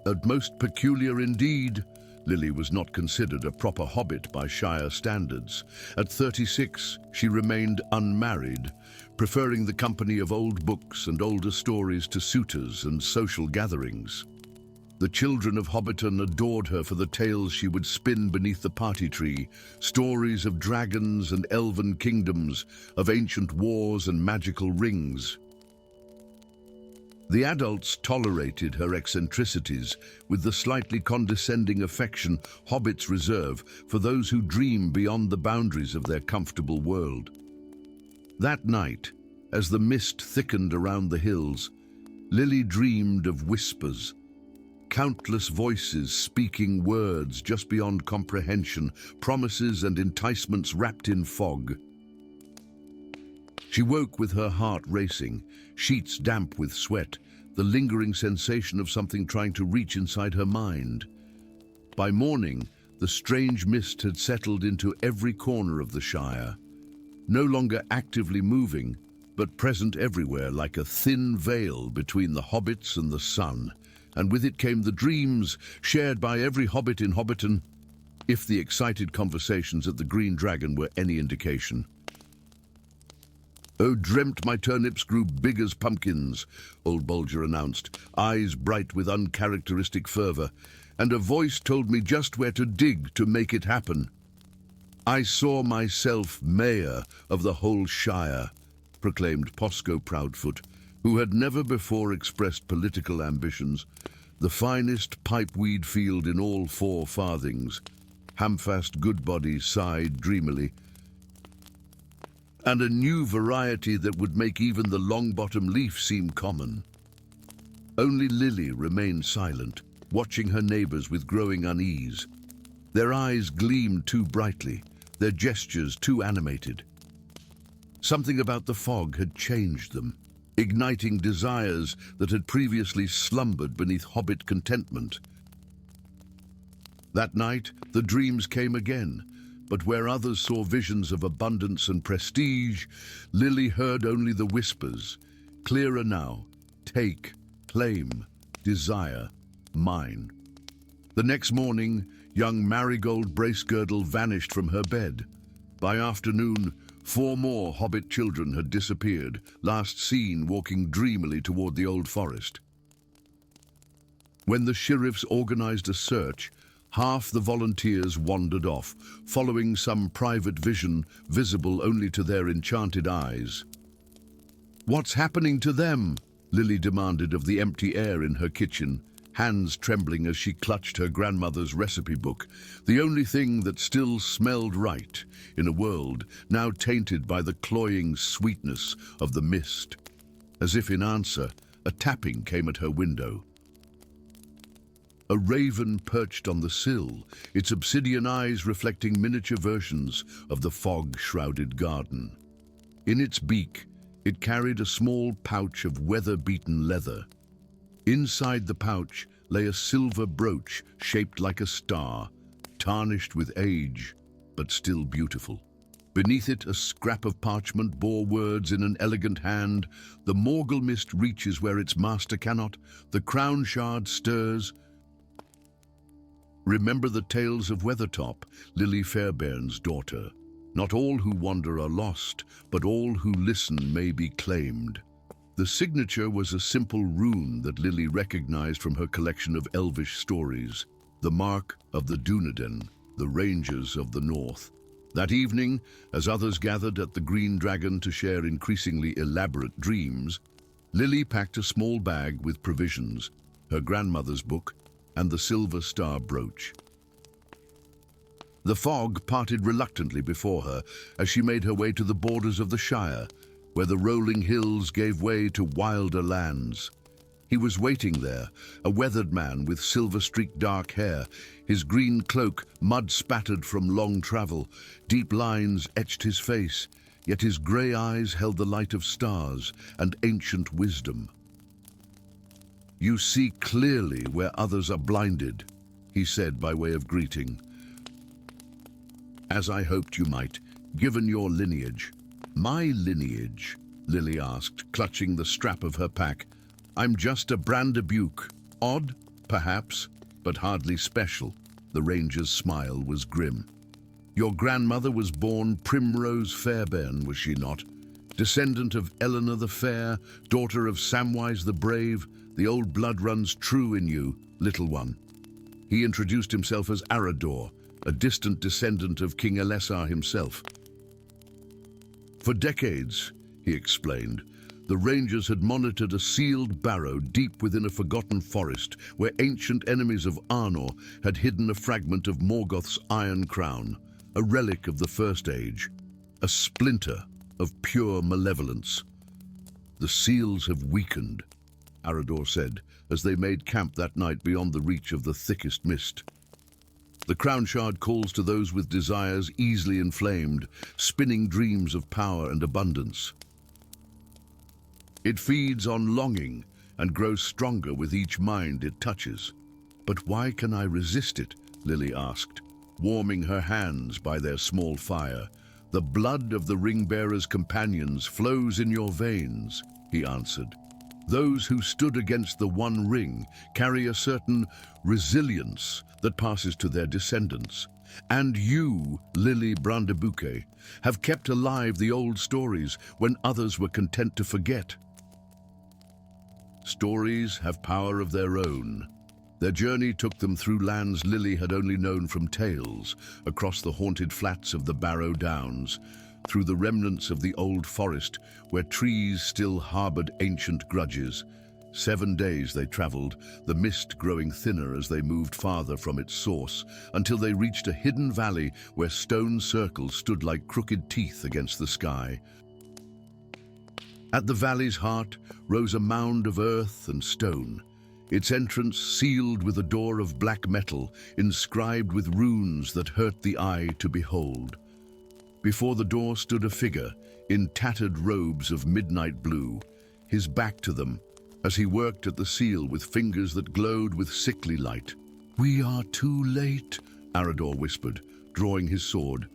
At most peculiar indeed, Lily was not considered a proper hobbit by Shire standards. At 36, she remained unmarried, preferring the company of old books and older stories to suitors and social gatherings. The children of Hobbiton adored her for the tales she would spin beneath the party tree, stories of dragons and elven kingdoms, of ancient wars and magical rings. The adults tolerated her eccentricities with the slightly condescending affection hobbits reserve for those who dream beyond the boundaries of their comfortable world. That night, as the mist thickened around the hills, Lily dreamed of whispers, countless voices speaking words just beyond comprehension, promises and enticements wrapped in fog. She woke with her heart racing, sheets damp with sweat, the lingering sensation of something trying to reach inside her mind. By morning, the strange mist had settled into every corner of the Shire, no longer actively moving, but present everywhere like a thin veil between the hobbits and the sun, and with it came the dreams shared by every hobbit in Hobbiton, if the excited conversations at the Green Dragon were any indication. "Oh, dreamt my turnips grew big as pumpkins," old Bolger announced, eyes bright with uncharacteristic fervor, "and a voice told me just where to dig to make it happen. I saw myself mayor of the whole Shire," proclaimed Posco Proudfoot, who had never before expressed political ambitions. "The finest pipeweed field in all 4 farthings." Hamfast Goodbody sighed dreamily. "And a new variety that would make even the long-bottom leaf seem common." Only Lily remained silent, watching her neighbors with growing unease. Their eyes gleamed too brightly, their gestures too animated. Something about the fog had changed them, igniting desires that had previously slumbered beneath hobbit contentment. That night, the dreams came again, but where others saw visions of abundance and prestige, Lily heard only the whispers, clearer now: take, claim, desire, mine. The next morning, young Marigold Bracegirdle vanished from her bed. By afternoon, 4 more hobbit children had disappeared, last seen walking dreamily toward the old forest. When the sheriffs organized a search, half the volunteers wandered off, following some private vision visible only to their enchanted eyes. "What's happening to them?" Lily demanded of the empty air in her kitchen, hands trembling as she clutched her grandmother's recipe book, the only thing that still smelled right in a world now tainted by the cloying sweetness of the mist. As if in answer, a tapping came at her window. A raven perched on the sill, its obsidian eyes reflecting miniature versions of the fog-shrouded garden. In its beak, it carried a small pouch of weather-beaten leather. Inside the pouch lay a silver brooch shaped like a star, tarnished with age, but still beautiful. Beneath it, a scrap of parchment bore words in an elegant hand: "The Morgul mist reaches where its master cannot, the crown shard stirs." Remember the tales of Weathertop, Lily Fairbairn's daughter. Not all who wander are lost, but all who listen may be claimed. The signature was a simple rune that Lily recognized from her collection of elvish stories, the mark of the Dunedain, the Rangers of the North. That evening, as others gathered at the Green Dragon to share increasingly elaborate dreams, Lily packed a small bag with provisions, her grandmother's book, and the silver star brooch. The fog parted reluctantly before her as she made her way to the borders of the Shire, where the rolling hills gave way to wilder lands. He was waiting there, a weathered man with silver-streaked dark hair, his green cloak mud-spattered from long travel. Deep lines etched his face, yet his grey eyes held the light of stars and ancient wisdom. "You see clearly where others are blinded," he said by way of greeting. "As I hoped you might, given your lineage." "My lineage?" Lily asked, clutching the strap of her pack. I'm just a Brandebuke. Odd, perhaps, but hardly special. The ranger's smile was grim. Your grandmother was born Primrose Fairbairn, was she not? Descendant of Eleanor the Fair, daughter of Samwise the Brave. The old blood runs true in you, little one. He introduced himself as Arador, a distant descendant of King Elessar himself. For decades, he explained, the Rangers had monitored a sealed barrow deep within a forgotten forest where ancient enemies of Arnor had hidden a fragment of Morgoth's iron crown, a relic of the First Age, a splinter of pure malevolence. The seals have weakened, Arador said, as they made camp that night beyond the reach of the thickest mist. The crown shard calls to those with desires easily inflamed, spinning dreams of power and abundance. It feeds on longing and grows stronger with each mind it touches. But why can I resist it? Lily asked, warming her hands by their small fire. The blood of the ring-bearer's companions flows in your veins, he answered. Those who stood against the One Ring carry a certain resilience that passes to their descendants. And you, Lily Brandebuke, have kept alive the old stories when others were content to forget. Stories have power of their own. Their journey took them through lands Lily had only known from tales, across the haunted flats of the Barrow Downs, through the remnants of the old forest where trees still harbored ancient grudges. 7 days they traveled, the mist growing thinner as they moved farther from its source, until they reached a hidden valley where stone circles stood like crooked teeth against the sky. At the valley's heart rose a mound of earth and stone, its entrance sealed with a door of black metal, inscribed with runes that hurt the eye to behold. Before the door stood a figure in tattered robes of midnight blue, his back to them, as he worked at the seal with fingers that glowed with sickly light. "We are too late," Arador whispered, drawing his sword.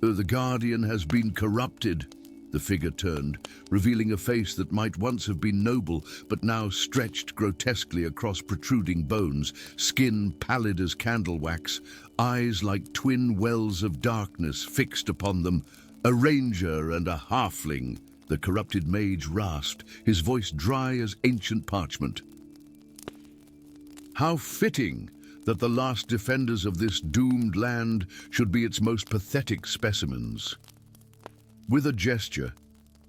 "The Guardian has been corrupted." The figure turned, revealing a face that might once have been noble, but now stretched grotesquely across protruding bones, skin pallid as candle wax, eyes like twin wells of darkness fixed upon them. "A ranger and a halfling," the corrupted mage rasped, his voice dry as ancient parchment. "How fitting that the last defenders of this doomed land should be its most pathetic specimens." With a gesture,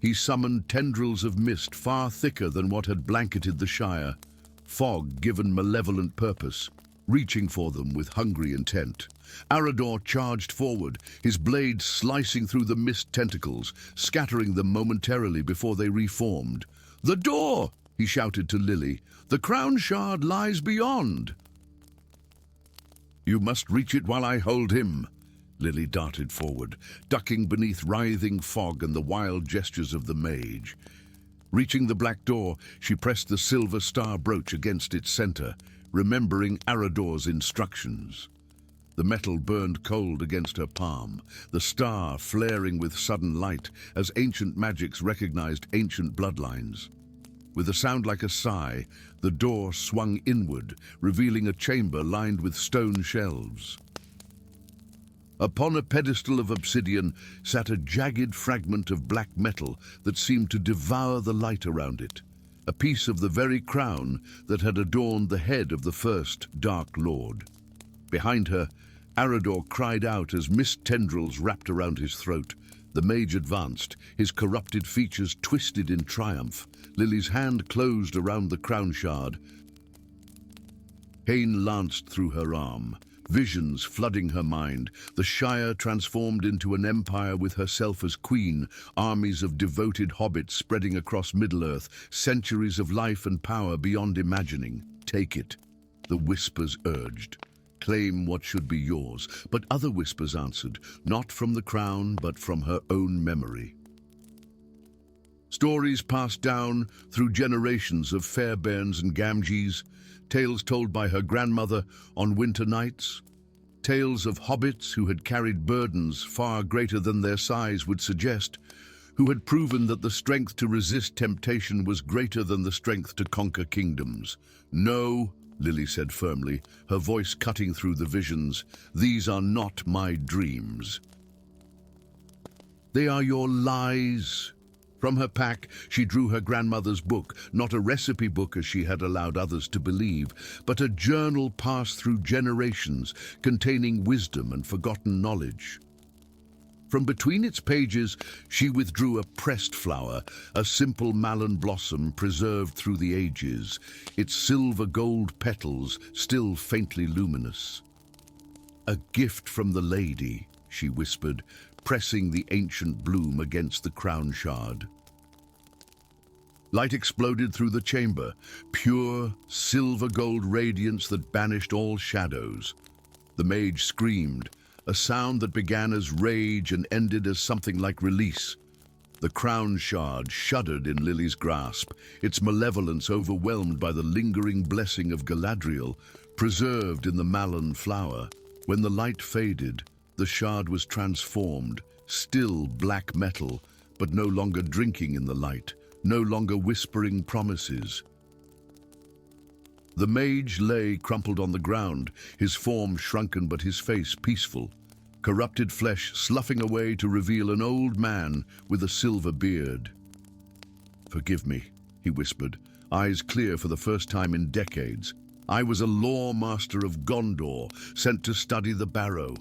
he summoned tendrils of mist far thicker than what had blanketed the Shire, fog given malevolent purpose, reaching for them with hungry intent. Arador charged forward, his blade slicing through the mist tentacles, scattering them momentarily before they reformed. "The door!" he shouted to Lily. "The crown shard lies beyond." "You must reach it while I hold him." Lily darted forward, ducking beneath writhing fog and the wild gestures of the mage. Reaching the black door, she pressed the silver star brooch against its center, remembering Arador's instructions. The metal burned cold against her palm, the star flaring with sudden light as ancient magics recognized ancient bloodlines. With a sound like a sigh, the door swung inward, revealing a chamber lined with stone shelves. Upon a pedestal of obsidian sat a jagged fragment of black metal that seemed to devour the light around it, a piece of the very crown that had adorned the head of the first Dark Lord. Behind her, Arador cried out as mist tendrils wrapped around his throat. The mage advanced, his corrupted features twisted in triumph. Lily's hand closed around the crown shard. Pain lanced through her arm, visions flooding her mind. The Shire transformed into an empire with herself as queen, armies of devoted hobbits spreading across Middle-earth, centuries of life and power beyond imagining. "Take it," the whispers urged. "Claim what should be yours." But other whispers answered, not from the crown, but from her own memory. Stories passed down through generations of Fairbairns and Gamgees, tales told by her grandmother on winter nights, tales of hobbits who had carried burdens far greater than their size would suggest, who had proven that the strength to resist temptation was greater than the strength to conquer kingdoms. "No," Lily said firmly, her voice cutting through the visions, "these are not my dreams. They are your lies." From her pack, she drew her grandmother's book, not a recipe book as she had allowed others to believe, but a journal passed through generations, containing wisdom and forgotten knowledge. From between its pages, she withdrew a pressed flower, a simple mallow blossom preserved through the ages, its silver-gold petals still faintly luminous. "A gift from the lady," she whispered, pressing the ancient bloom against the crown shard. Light exploded through the chamber, pure, silver-gold radiance that banished all shadows. The mage screamed, a sound that began as rage and ended as something like release. The crown shard shuddered in Lily's grasp, its malevolence overwhelmed by the lingering blessing of Galadriel, preserved in the mallow flower. When the light faded, the shard was transformed, still black metal, but no longer drinking in the light, no longer whispering promises. The mage lay crumpled on the ground, his form shrunken but his face peaceful, corrupted flesh sloughing away to reveal an old man with a silver beard. "Forgive me," he whispered, eyes clear for the first time in decades. "I was a lore master of Gondor, sent to study the Barrow.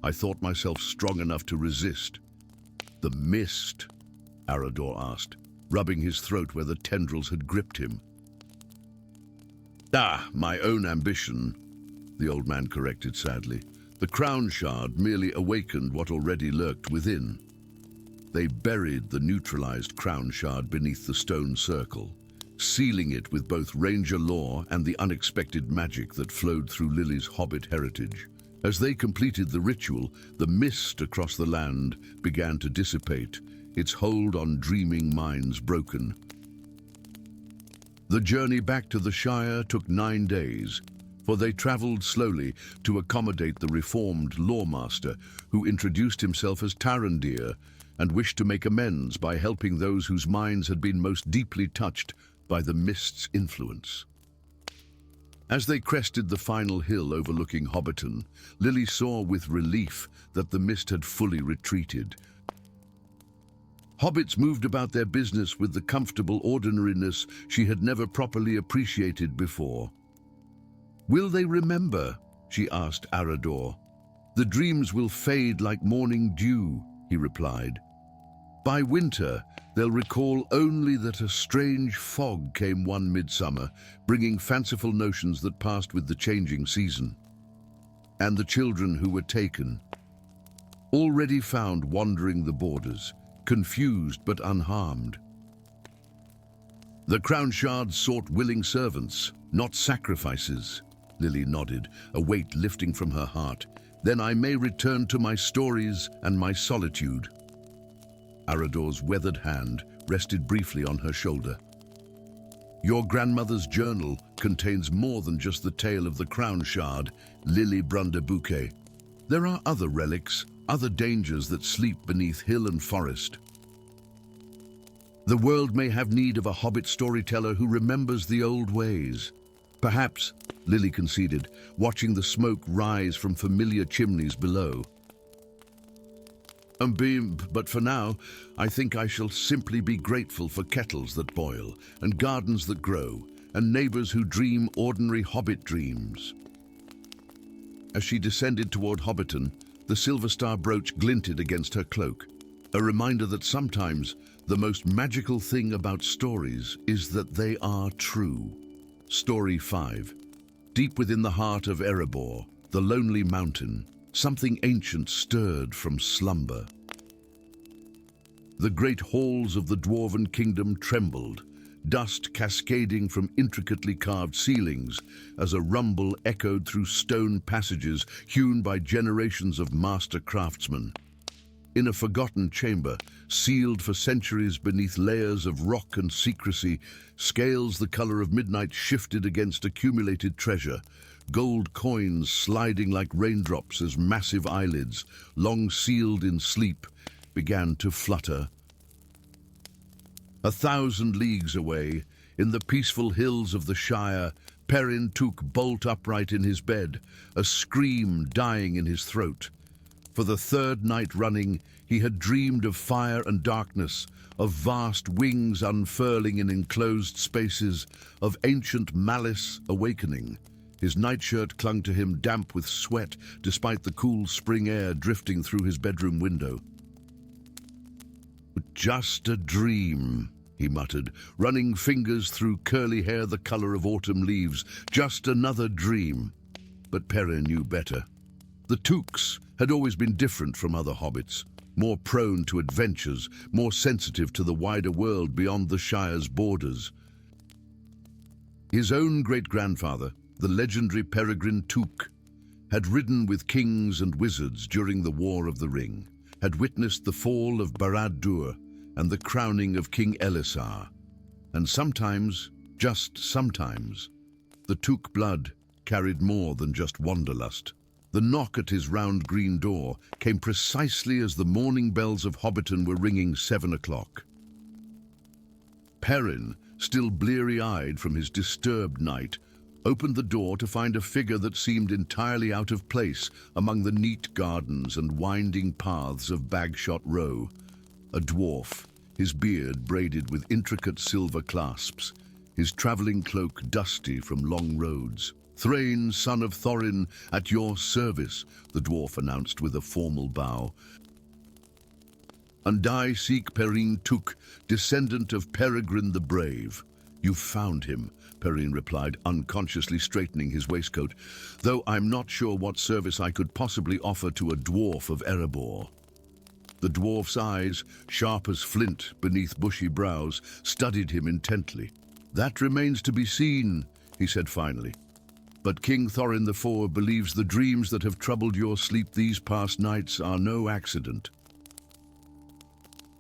I thought myself strong enough to resist." "The mist?" Arador asked, rubbing his throat where the tendrils had gripped him. "Ah, my own ambition," the old man corrected sadly. "The crown shard merely awakened what already lurked within." They buried the neutralized crown shard beneath the stone circle, sealing it with both ranger lore and the unexpected magic that flowed through Lily's hobbit heritage. As they completed the ritual, the mist across the land began to dissipate, its hold on dreaming minds broken. The journey back to the Shire took 9 days, for they traveled slowly to accommodate the reformed lawmaster, who introduced himself as Tarandir and wished to make amends by helping those whose minds had been most deeply touched by the mist's influence. As they crested the final hill overlooking Hobbiton, Lily saw with relief that the mist had fully retreated. Hobbits moved about their business with the comfortable ordinariness she had never properly appreciated before. "Will they remember?" she asked Arador. "The dreams will fade like morning dew," he replied. "By winter, they'll recall only that a strange fog came one midsummer, bringing fanciful notions that passed with the changing season. And the children who were taken, already found wandering the borders, confused but unharmed. The crown shards sought willing servants, not sacrifices." Lily nodded, a weight lifting from her heart. "Then I may return to my stories and my solitude." Arador's weathered hand rested briefly on her shoulder. "Your grandmother's journal contains more than just the tale of the crown shard, Lily Brunderbouquet. There are other relics, other dangers that sleep beneath hill and forest. The world may have need of a hobbit storyteller who remembers the old ways." "Perhaps," Lily conceded, watching the smoke rise from familiar chimneys below. But for now, I think I shall simply be grateful for kettles that boil, and gardens that grow, and neighbors who dream ordinary hobbit dreams." As she descended toward Hobbiton, the silver star brooch glinted against her cloak, a reminder that sometimes the most magical thing about stories is that they are true. Story 5. Deep within the heart of Erebor, the lonely mountain, something ancient stirred from slumber. The great halls of the dwarven kingdom trembled, dust cascading from intricately carved ceilings as a rumble echoed through stone passages hewn by generations of master craftsmen. In a forgotten chamber, sealed for centuries beneath layers of rock and secrecy, scales the color of midnight shifted against accumulated treasure, gold coins sliding like raindrops as massive eyelids, long sealed in sleep, began to flutter. 1,000 leagues away, in the peaceful hills of the Shire, Perrin took bolt upright in his bed, a scream dying in his throat. For the third night running, he had dreamed of fire and darkness, of vast wings unfurling in enclosed spaces, of ancient malice awakening. His nightshirt clung to him damp with sweat, despite the cool spring air drifting through his bedroom window. "Just a dream," he muttered, running fingers through curly hair the color of autumn leaves. "Just another dream." But Perrin knew better. The Tooks had always been different from other hobbits, more prone to adventures, more sensitive to the wider world beyond the Shire's borders. His own great-grandfather, the legendary Peregrine Took, had ridden with kings and wizards during the War of the Ring, had witnessed the fall of Barad-dûr and the crowning of King Elisar. And sometimes, just sometimes, the Took blood carried more than just wanderlust. The knock at his round green door came precisely as the morning bells of Hobbiton were ringing 7 o'clock. Perrin, still bleary-eyed from his disturbed night, opened the door to find a figure that seemed entirely out of place among the neat gardens and winding paths of Bagshot Row. A dwarf, his beard braided with intricate silver clasps, his travelling cloak dusty from long roads. "Thrain, son of Thorin, at your service," the dwarf announced with a formal bow. "And I seek Perrin Took, descendant of Peregrine the Brave." "You've found him," Perrin replied, unconsciously straightening his waistcoat, "though I'm not sure what service I could possibly offer to a dwarf of Erebor." The dwarf's eyes, sharp as flint beneath bushy brows, studied him intently. "That remains to be seen," he said finally. "But King Thorin IV believes the dreams that have troubled your sleep these past nights are no accident.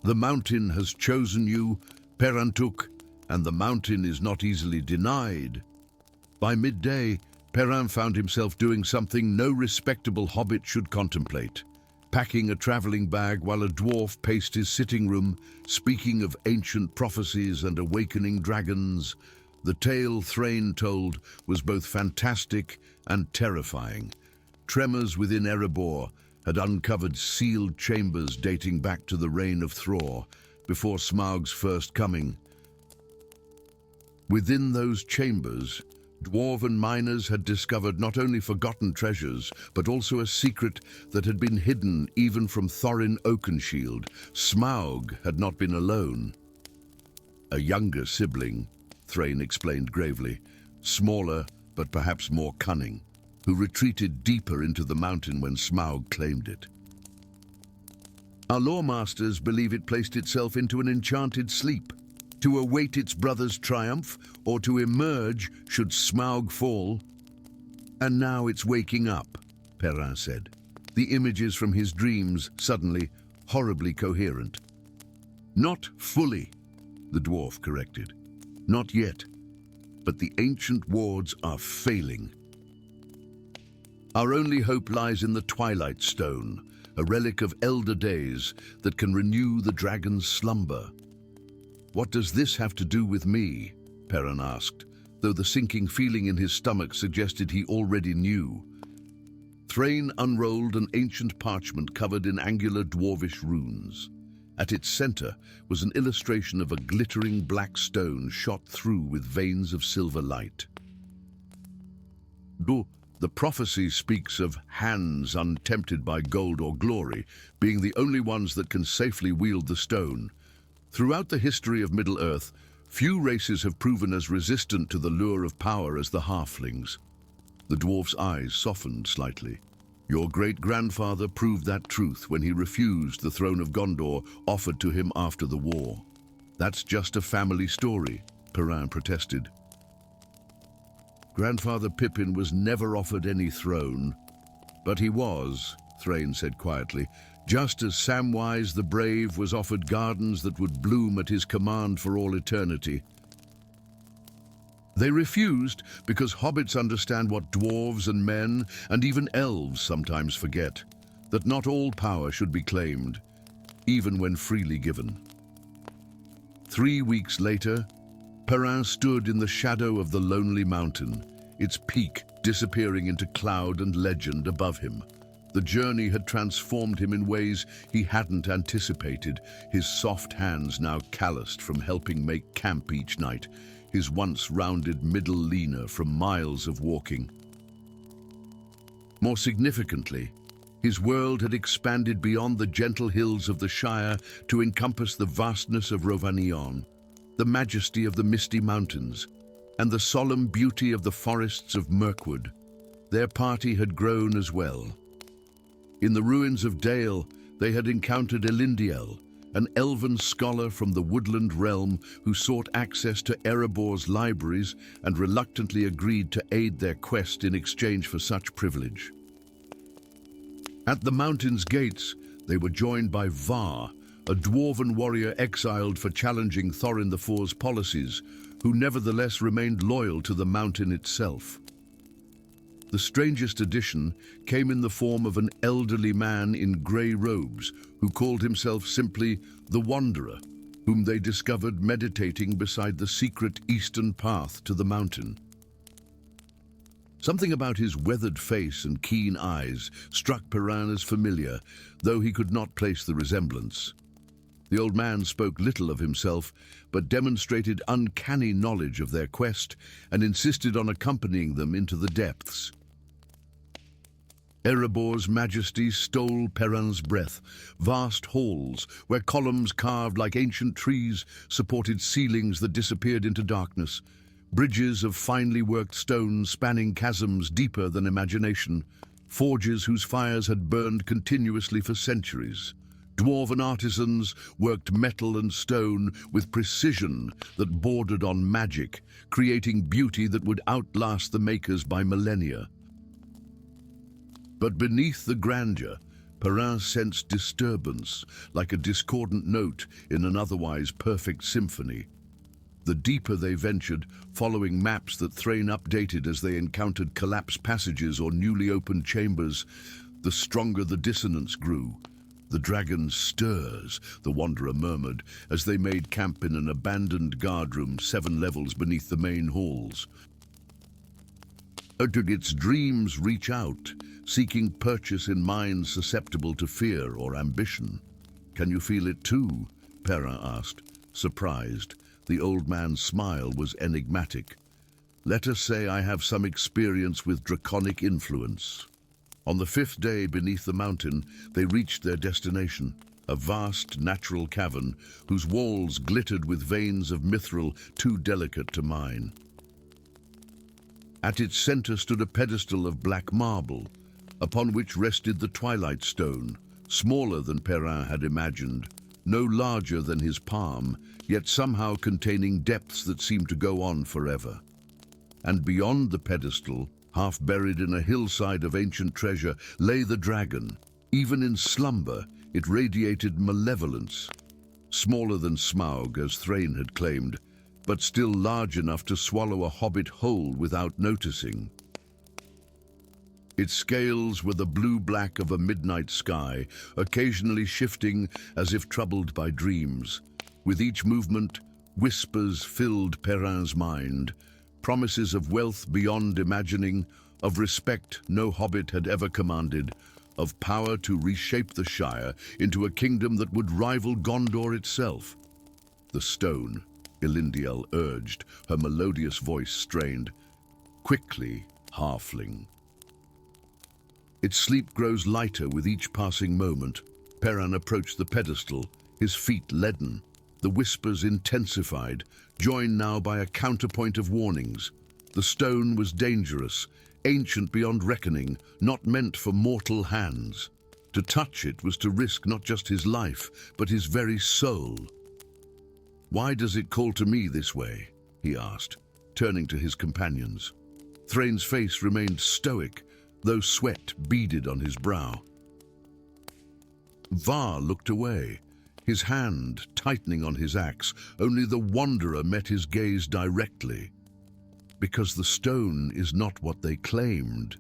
The mountain has chosen you, Perrin Took, and the mountain is not easily denied." By midday, Perrin found himself doing something no respectable hobbit should contemplate, packing a traveling bag while a dwarf paced his sitting room, speaking of ancient prophecies and awakening dragons. The tale Thrain told was both fantastic and terrifying. Tremors within Erebor had uncovered sealed chambers dating back to the reign of Thror, before Smaug's first coming. Within those chambers, dwarven miners had discovered not only forgotten treasures, but also a secret that had been hidden even from Thorin Oakenshield. Smaug had not been alone. A younger sibling, Thrain explained gravely, smaller but perhaps more cunning, who retreated deeper into the mountain when Smaug claimed it. "Our lawmasters believe it placed itself into an enchanted sleep, to await its brother's triumph or to emerge should Smaug fall. And now it's waking up," Perrin said, the images from his dreams suddenly horribly coherent. "Not fully," the dwarf corrected. "Not yet, but the ancient wards are failing. Our only hope lies in the Twilight Stone, a relic of elder days that can renew the dragon's slumber." "What does this have to do with me?" Perrin asked, though the sinking feeling in his stomach suggested he already knew. Thrain unrolled an ancient parchment covered in angular dwarvish runes. At its center was an illustration of a glittering black stone shot through with veins of silver light. "The prophecy speaks of hands untempted by gold or glory being the only ones that can safely wield the stone. Throughout the history of Middle-earth, few races have proven as resistant to the lure of power as the halflings." The dwarf's eyes softened slightly. "Your great-grandfather proved that truth when he refused the throne of Gondor offered to him after the war." "That's just a family story," Perrin protested. "Grandfather Pippin was never offered any throne." "But he was," Thrain said quietly, "just as Samwise the Brave was offered gardens that would bloom at his command for all eternity. They refused because hobbits understand what dwarves and men, and even elves sometimes forget, that not all power should be claimed, even when freely given." 3 weeks later, Perrin stood in the shadow of the lonely mountain, its peak disappearing into cloud and legend above him. The journey had transformed him in ways he hadn't anticipated, his soft hands now calloused from helping make camp each night, his once rounded middle leaner from miles of walking. More significantly, his world had expanded beyond the gentle hills of the Shire to encompass the vastness of Rovanion, the majesty of the misty mountains, and the solemn beauty of the forests of Mirkwood. Their party had grown as well. In the ruins of Dale, they had encountered Elindiel, an elven scholar from the woodland realm who sought access to Erebor's libraries and reluctantly agreed to aid their quest in exchange for such privilege. At the mountain's gates, they were joined by Var, a dwarven warrior exiled for challenging Thorin IV's policies, who nevertheless remained loyal to the mountain itself. The strangest addition came in the form of an elderly man in grey robes who called himself simply the Wanderer, whom they discovered meditating beside the secret eastern path to the mountain. Something about his weathered face and keen eyes struck Perrin as familiar, though he could not place the resemblance. The old man spoke little of himself, but demonstrated uncanny knowledge of their quest and insisted on accompanying them into the depths. Erebor's majesty stole Perrin's breath. Vast halls, where columns carved like ancient trees supported ceilings that disappeared into darkness. Bridges of finely worked stone spanning chasms deeper than imagination. Forges whose fires had burned continuously for centuries. Dwarven artisans worked metal and stone with precision that bordered on magic, creating beauty that would outlast the makers by millennia. But beneath the grandeur, Perrin sensed disturbance, like a discordant note in an otherwise perfect symphony. The deeper they ventured, following maps that Thrain updated as they encountered collapsed passages or newly opened chambers, the stronger the dissonance grew. "The dragon stirs," the Wanderer murmured, as they made camp in an abandoned guardroom 7 levels beneath the main halls. Did its dreams reach out, seeking purchase in minds susceptible to fear or ambition? "Can you feel it too?" Perrin asked, surprised. The old man's smile was enigmatic. "Let us say I have some experience with draconic influence." On the 5th day beneath the mountain, they reached their destination, a vast natural cavern whose walls glittered with veins of mithril too delicate to mine. At its center stood a pedestal of black marble, upon which rested the Twilight Stone, smaller than Perrin had imagined, no larger than his palm, yet somehow containing depths that seemed to go on forever. And beyond the pedestal, half buried in a hillside of ancient treasure, lay the dragon. Even in slumber, it radiated malevolence. Smaller than Smaug, as Thrain had claimed, but still large enough to swallow a hobbit whole without noticing. Its scales were the blue-black of a midnight sky, occasionally shifting as if troubled by dreams. With each movement, whispers filled Perrin's mind, promises of wealth beyond imagining, of respect no hobbit had ever commanded, of power to reshape the Shire into a kingdom that would rival Gondor itself. "The stone," Elindiel urged, her melodious voice strained. "Quickly, halfling." Its sleep grows lighter with each passing moment. Perrin approached the pedestal, his feet leaden. The whispers intensified, joined now by a counterpoint of warnings. The stone was dangerous, ancient beyond reckoning, not meant for mortal hands. To touch it was to risk not just his life, but his very soul. "Why does it call to me this way?" he asked, turning to his companions. Thrain's face remained stoic, though sweat beaded on his brow. Var looked away, his hand tightening on his axe. Only the Wanderer met his gaze directly. "Because the stone is not what they claimed,"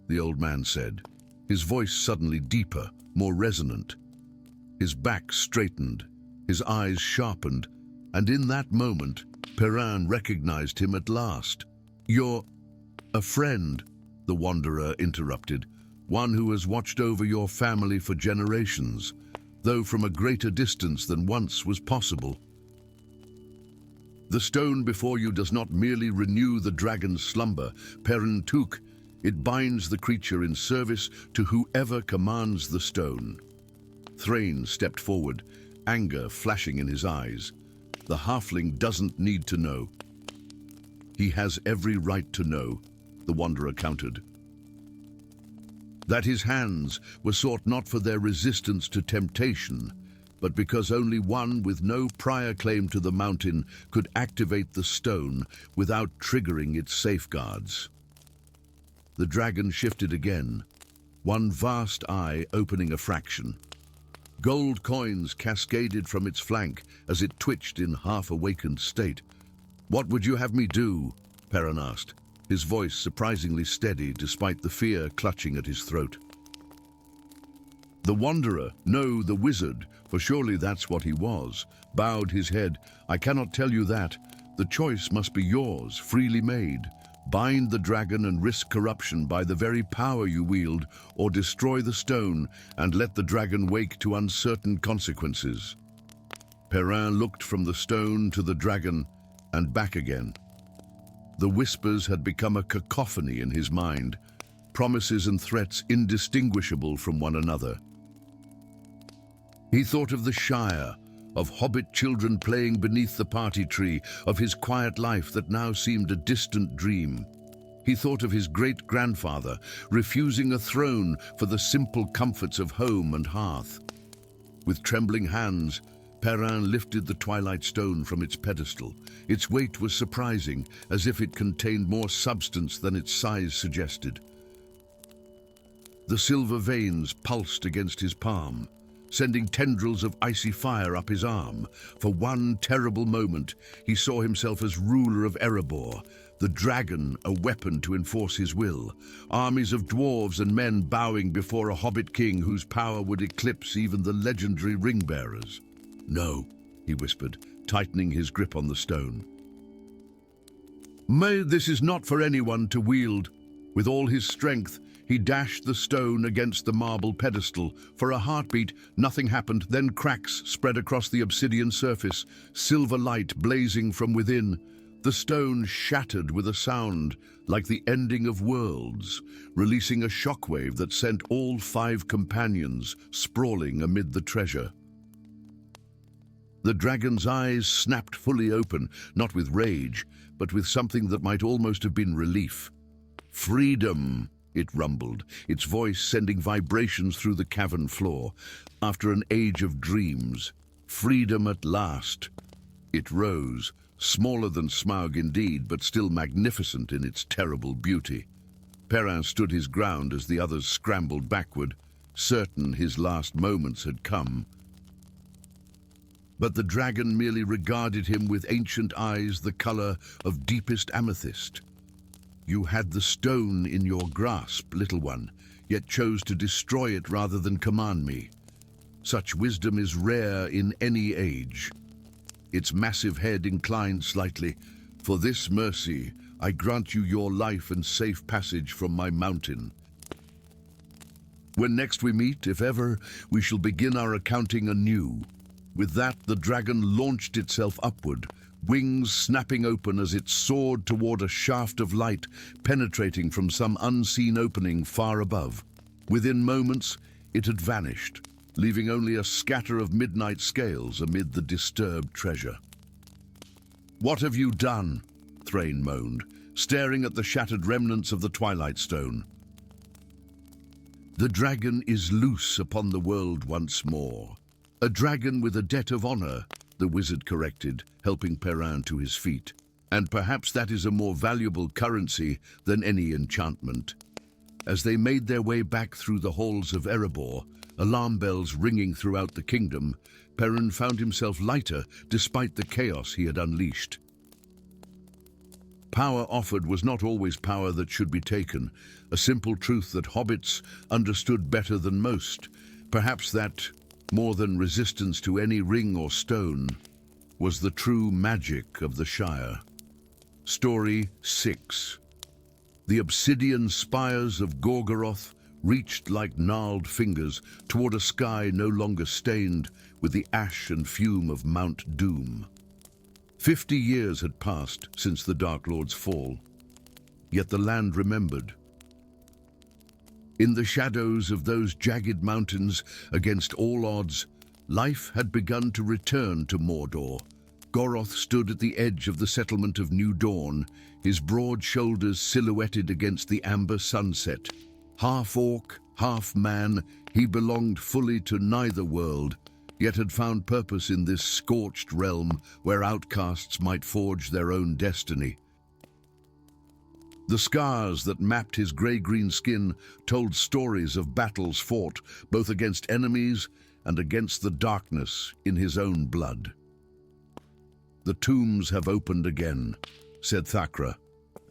the old man said, his voice suddenly deeper, more resonant. His back straightened, his eyes sharpened. And in that moment, Perrin recognized him at last. "You're a friend," the wanderer interrupted, "one who has watched over your family for generations, though from a greater distance than once was possible. The stone before you does not merely renew the dragon's slumber, Perrin Took, it binds the creature in service to whoever commands the stone." Thrain stepped forward, anger flashing in his eyes. "The halfling doesn't need to know." "He has every right to know," the wanderer countered. "That his hands were sought not for their resistance to temptation, but because only one with no prior claim to the mountain could activate the stone without triggering its safeguards." The dragon shifted again, one vast eye opening a fraction. Gold coins cascaded from its flank as it twitched in half-awakened state. "What would you have me do?" Perrin asked, his voice surprisingly steady despite the fear clutching at his throat. The wanderer, no, the wizard, for surely that's what he was, bowed his head. "I cannot tell you that. The choice must be yours, freely made. Bind the dragon and risk corruption by the very power you wield, or destroy the stone and let the dragon wake to uncertain consequences." Perrin looked from the stone to the dragon and back again. The whispers had become a cacophony in his mind, promises and threats indistinguishable from one another. He thought of the Shire, of hobbit children playing beneath the party tree, of his quiet life that now seemed a distant dream. He thought of his great-grandfather refusing a throne for the simple comforts of home and hearth. With trembling hands, Perrin lifted the twilight stone from its pedestal. Its weight was surprising, as if it contained more substance than its size suggested. The silver veins pulsed against his palm, sending tendrils of icy fire up his arm. For one terrible moment, he saw himself as ruler of Erebor, the dragon a weapon to enforce his will, armies of dwarves and men bowing before a hobbit king whose power would eclipse even the legendary ring-bearers. "No," he whispered, tightening his grip on the stone. This is not for anyone to wield." With all his strength, he dashed the stone against the marble pedestal. For a heartbeat, nothing happened. Then cracks spread across the obsidian surface, silver light blazing from within. The stone shattered with a sound like the ending of worlds, releasing a shockwave that sent all 5 companions sprawling amid the treasure. The dragon's eyes snapped fully open, not with rage, but with something that might almost have been relief. "Freedom," it rumbled, its voice sending vibrations through the cavern floor. "After an age of dreams, freedom at last." It rose, smaller than Smaug indeed, but still magnificent in its terrible beauty. Perrin stood his ground as the others scrambled backward, certain his last moments had come. But the dragon merely regarded him with ancient eyes the color of deepest amethyst. "You had the stone in your grasp, little one, yet chose to destroy it rather than command me. Such wisdom is rare in any age." Its massive head inclined slightly. "For this mercy, I grant you your life and safe passage from my mountain. When next we meet, if ever, we shall begin our accounting anew." With that, the dragon launched itself upward, wings snapping open as it soared toward a shaft of light penetrating from some unseen opening far above. Within moments, it had vanished, leaving only a scatter of midnight scales amid the disturbed treasure. "What have you done?" Thrain moaned, staring at the shattered remnants of the Twilight Stone. "The dragon is loose upon the world once more. A dragon with a debt of honor," the wizard corrected, helping Perrin to his feet. "And perhaps that is a more valuable currency than any enchantment." As they made their way back through the halls of Erebor, alarm bells ringing throughout the kingdom, Perrin found himself lighter despite the chaos he had unleashed. Power offered was not always power that should be taken, a simple truth that hobbits understood better than most. Perhaps that, more than resistance to any ring or stone, was the true magic of the Shire. Story 6. The obsidian spires of Gorgoroth reached like gnarled fingers toward a sky no longer stained with the ash and fume of Mount Doom. 50 years had passed since the Dark Lord's fall, yet the land remembered. In the shadows of those jagged mountains, against all odds, life had begun to return to Mordor. Goroth stood at the edge of the settlement of New Dawn, his broad shoulders silhouetted against the amber sunset. Half orc, half man, he belonged fully to neither world, yet had found purpose in this scorched realm where outcasts might forge their own destiny. The scars that mapped his grey-green skin told stories of battles fought both against enemies and against the darkness in his own blood. "The tombs have opened again," said Thakra,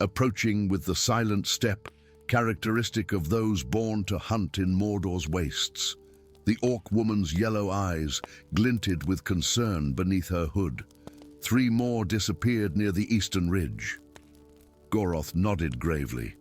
approaching with the silent step characteristic of those born to hunt in Mordor's wastes. The orc woman's yellow eyes glinted with concern beneath her hood. 3 more disappeared near the eastern ridge. Goroth nodded gravely.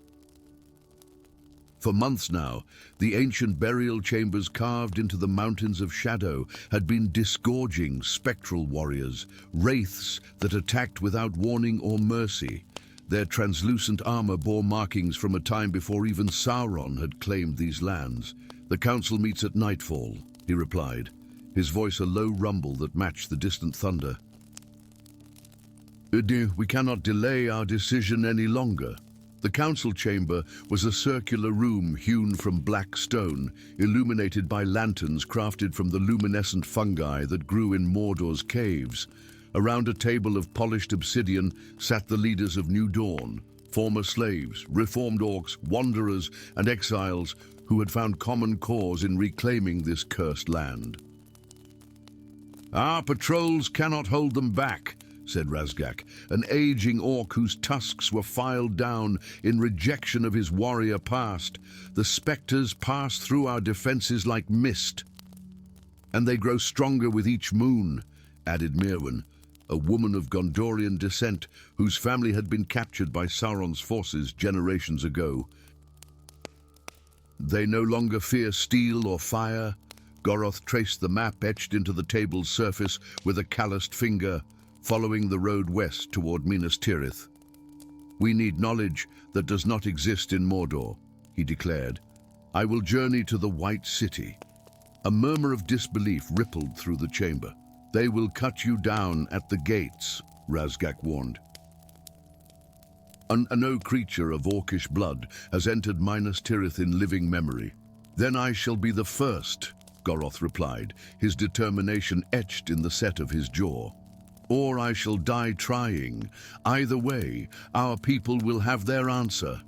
For months now, the ancient burial chambers carved into the mountains of shadow had been disgorging spectral warriors, wraiths that attacked without warning or mercy. Their translucent armor bore markings from a time before even Sauron had claimed these lands. "The council meets at nightfall," he replied, his voice a low rumble that matched the distant thunder. "We cannot delay our decision any longer." The council chamber was a circular room hewn from black stone, illuminated by lanterns crafted from the luminescent fungi that grew in Mordor's caves. Around a table of polished obsidian sat the leaders of New Dawn, former slaves, reformed orcs, wanderers, and exiles who had found common cause in reclaiming this cursed land. "Our patrols cannot hold them back," said Razgak, an aging orc whose tusks were filed down in rejection of his warrior past. "The specters pass through our defenses like mist, and they grow stronger with each moon," added Mirwen, a woman of Gondorian descent whose family had been captured by Sauron's forces generations ago. "They no longer fear steel or fire." Goroth traced the map etched into the table's surface with a calloused finger, following the road west toward Minas Tirith. "We need knowledge that does not exist in Mordor," he declared. "I will journey to the White City." A murmur of disbelief rippled through the chamber. "They will cut you down at the gates," Razgak warned. No creature of orcish blood has entered Minas Tirith in living memory." "Then I shall be the first," Goroth replied, his determination etched in the set of his jaw. "Or I shall die trying. Either way, our people will have their answer."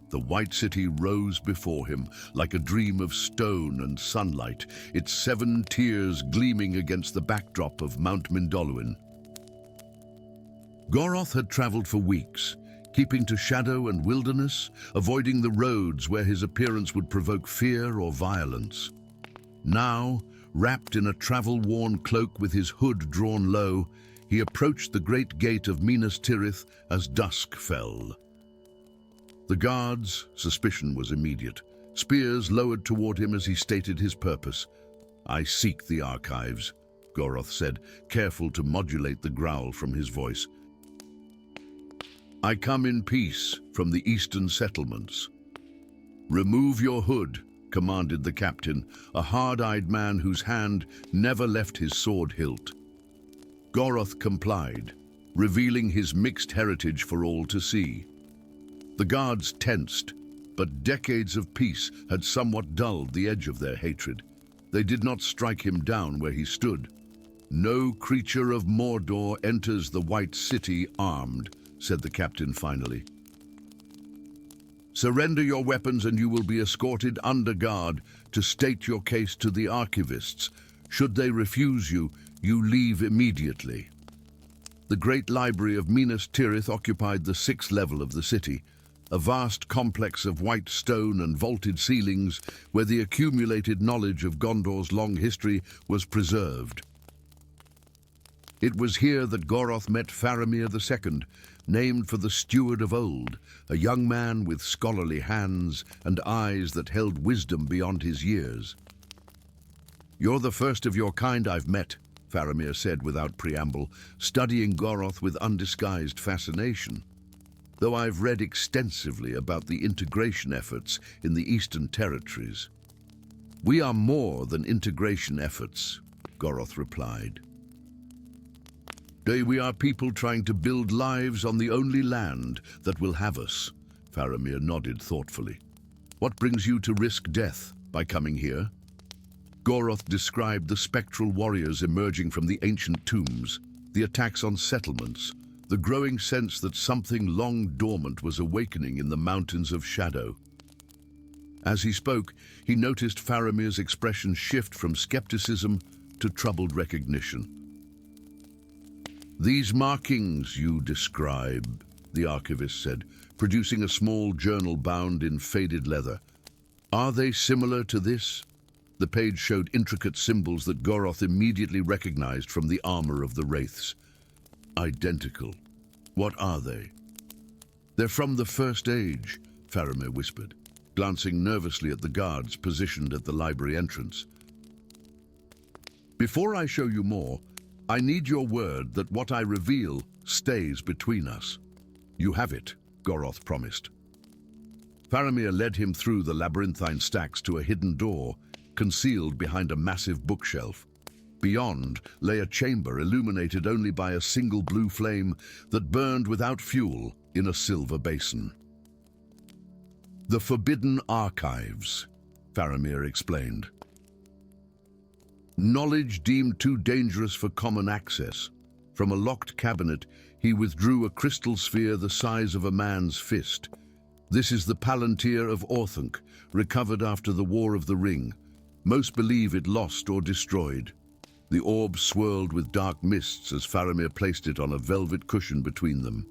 The White City rose before him like a dream of stone and sunlight, its 7 tiers gleaming against the backdrop of Mount Mindolluin. Goroth had traveled for weeks, keeping to shadow and wilderness, avoiding the roads where his appearance would provoke fear or violence. Now, wrapped in a travel-worn cloak with his hood drawn low, he approached the great gate of Minas Tirith as dusk fell. The guards' suspicion was immediate. Spears lowered toward him as he stated his purpose. "I seek the archives," Goroth said, careful to modulate the growl from his voice. "I come in peace from the eastern settlements." "Remove your hood," commanded the captain, a hard-eyed man whose hand never left his sword hilt. Goroth complied, revealing his mixed heritage for all to see. The guards tensed, but decades of peace had somewhat dulled the edge of their hatred. They did not strike him down where he stood. "No creature of Mordor enters the White City armed," said the captain finally. "Surrender your weapons and you will be escorted under guard to state your case to the archivists. Should they refuse you, you leave immediately." The great library of Minas Tirith occupied the 6th level of the city, a vast complex of white stone and vaulted ceilings where the accumulated knowledge of Gondor's long history was preserved. It was here that Goroth met Faramir II, named for the steward of old, a young man with scholarly hands and eyes that held wisdom beyond his years. "You're the first of your kind I've met," Faramir said without preamble, studying Goroth with undisguised fascination. "Though I've read extensively about the integration efforts in the Eastern Territories." "We are more than integration efforts," Goroth replied. "We are people trying to build lives on the only land that will have us." Faramir nodded thoughtfully. "What brings you to risk death by coming here?" Goroth described the spectral warriors emerging from the ancient tombs, the attacks on settlements, the growing sense that something long dormant was awakening in the mountains of shadow. As he spoke, he noticed Faramir's expression shift from skepticism to troubled recognition. "These markings you describe," the archivist said, producing a small journal bound in faded leather. "Are they similar to this?" The page showed intricate symbols that Goroth immediately recognized from the armor of the wraiths. "Identical. What are they?" "They're from the First Age," Faramir whispered, glancing nervously at the guards positioned at the library entrance. "Before I show you more, I need your word that what I reveal stays between us." "You have it," Goroth promised. Faramir led him through the labyrinthine stacks to a hidden door, concealed behind a massive bookshelf. Beyond lay a chamber illuminated only by a single blue flame that burned without fuel in a silver basin. "The Forbidden Archives," Faramir explained. "Knowledge deemed too dangerous for common access." From a locked cabinet, he withdrew a crystal sphere the size of a man's fist. "This is the Palantir of Orthanc, recovered after the War of the Ring. Most believe it lost or destroyed." The orb swirled with dark mists as Faramir placed it on a velvet cushion between them.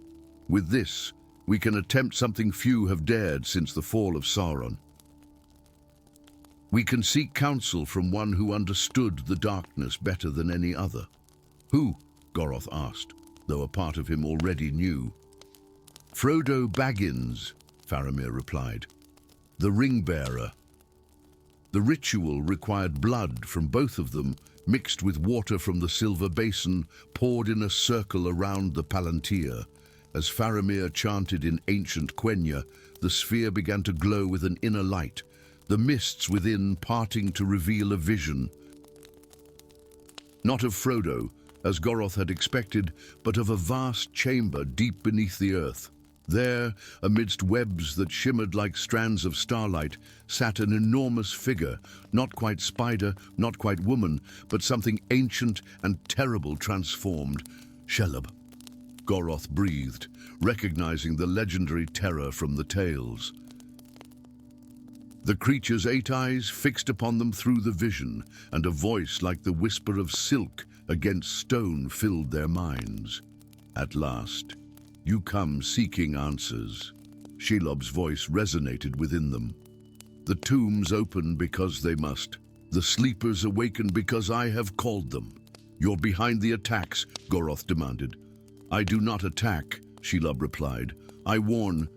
"With this, we can attempt something few have dared since the fall of Sauron. We can seek counsel from one who understood the darkness better than any other." "Who?" Goroth asked, though a part of him already knew. "Frodo Baggins," Faramir replied. "The ring-bearer." The ritual required blood from both of them, mixed with water from the silver basin, poured in a circle around the Palantir. As Faramir chanted in ancient Quenya, the sphere began to glow with an inner light, the mists within parting to reveal a vision. Not of Frodo, as Goroth had expected, but of a vast chamber deep beneath the earth. There, amidst webs that shimmered like strands of starlight, sat an enormous figure, not quite spider, not quite woman, but something ancient and terrible transformed. "Shelob," Goroth breathed, recognizing the legendary terror from the tales. The creature's 8 eyes fixed upon them through the vision, and a voice like the whisper of silk against stone filled their minds. "At last, you come seeking answers." Shelob's voice resonated within them. "The tombs open because they must. The sleepers awaken because I have called them." "You're behind the attacks," Goroth demanded. "I do not attack," Shelob replied. "I warn."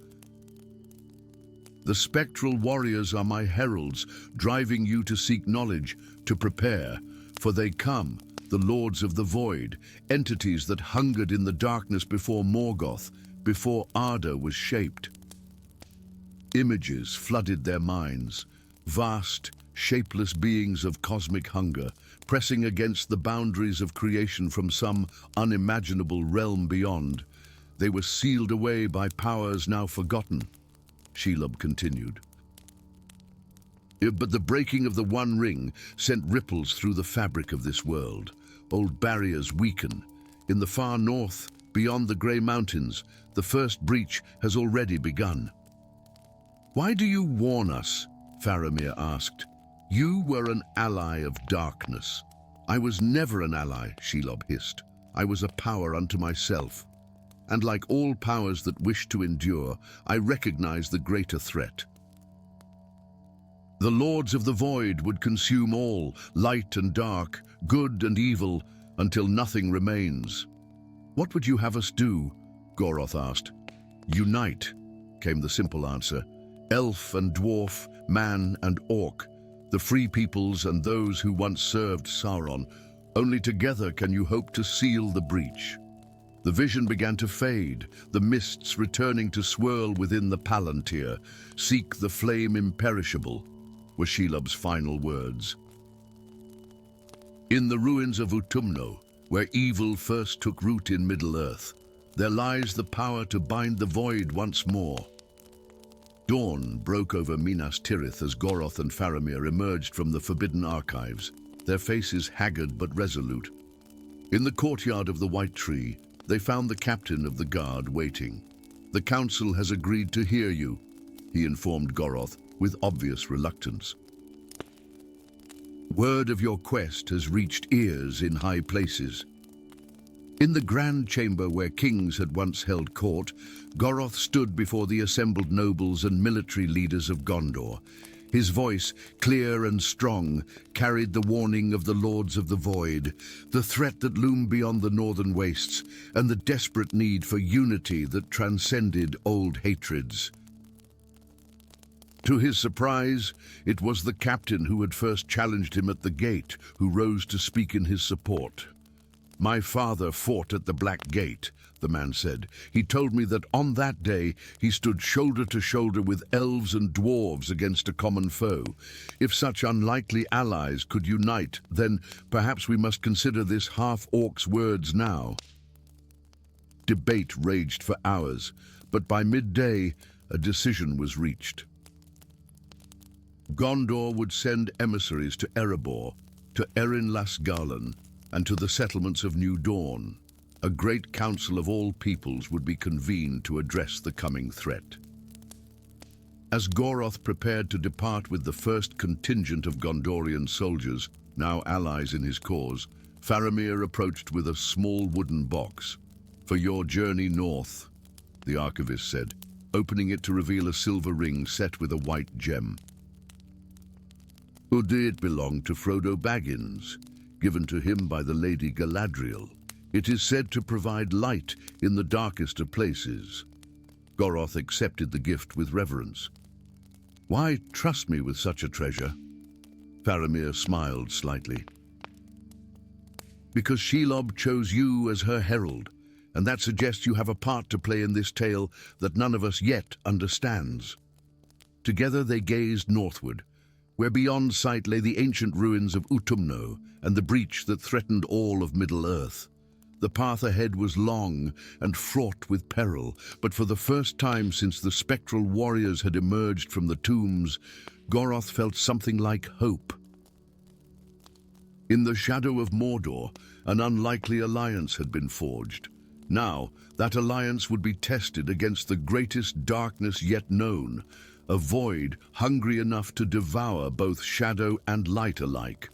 "The spectral warriors are my heralds, driving you to seek knowledge, to prepare, for they come, the lords of the void, entities that hungered in the darkness before Morgoth, before Arda was shaped." Images flooded their minds, vast, shapeless beings of cosmic hunger, pressing against the boundaries of creation from some unimaginable realm beyond. They were sealed away by powers now forgotten. Shelob continued. But the breaking of the One Ring sent ripples through the fabric of this world. Old barriers weaken. In the far north, beyond the grey mountains, the first breach has already begun. "Why do you warn us?" Faramir asked. "You were an ally of darkness." "I was never an ally," Shelob hissed. "I was a power unto myself. And like all powers that wish to endure, I recognize the greater threat. The lords of the void would consume all, light and dark, good and evil, until nothing remains. What would you have us do? Goroth asked. Unite, came the simple answer. Elf and dwarf, man and orc, the free peoples and those who once served Sauron. Only together can you hope to seal the breach. The vision began to fade, the mists returning to swirl within the Palantir. Seek the flame imperishable, were Shelob's final words. In the ruins of Utumno, where evil first took root in Middle-earth, there lies the power to bind the void once more. Dawn broke over Minas Tirith as Goroth and Faramir emerged from the Forbidden Archives, their faces haggard but resolute. In the courtyard of the White Tree, they found the captain of the guard waiting. The council has agreed to hear you, he informed Goroth with obvious reluctance. Word of your quest has reached ears in high places. In the grand chamber where kings had once held court, Goroth stood before the assembled nobles and military leaders of Gondor. His voice, clear and strong, carried the warning of the Lords of the Void, the threat that loomed beyond the northern wastes, and the desperate need for unity that transcended old hatreds. To his surprise, it was the captain who had first challenged him at the gate who rose to speak in his support. My father fought at the Black Gate, the man said. He told me that on that day he stood shoulder to shoulder with elves and dwarves against a common foe. If such unlikely allies could unite, then perhaps we must consider this half-orc's words now. Debate raged for hours, but by midday a decision was reached. Gondor would send emissaries to Erebor, to Erin Lasgarlan, and to the settlements of New Dawn. A great council of all peoples would be convened to address the coming threat. As Goroth prepared to depart with the first contingent of Gondorian soldiers, now allies in his cause, Faramir approached with a small wooden box. For your journey north, the archivist said, opening it to reveal a silver ring set with a white gem. It belonged to Frodo Baggins, given to him by the Lady Galadriel. It is said to provide light in the darkest of places. Goroth accepted the gift with reverence. Why trust me with such a treasure? Faramir smiled slightly. Because Shelob chose you as her herald, and that suggests you have a part to play in this tale that none of us yet understands. Together they gazed northward, where beyond sight lay the ancient ruins of Utumno and the breach that threatened all of Middle-earth. The path ahead was long and fraught with peril, but for the first time since the spectral warriors had emerged from the tombs, Goroth felt something like hope. In the shadow of Mordor, an unlikely alliance had been forged. Now, that alliance would be tested against the greatest darkness yet known, a void hungry enough to devour both shadow and light alike.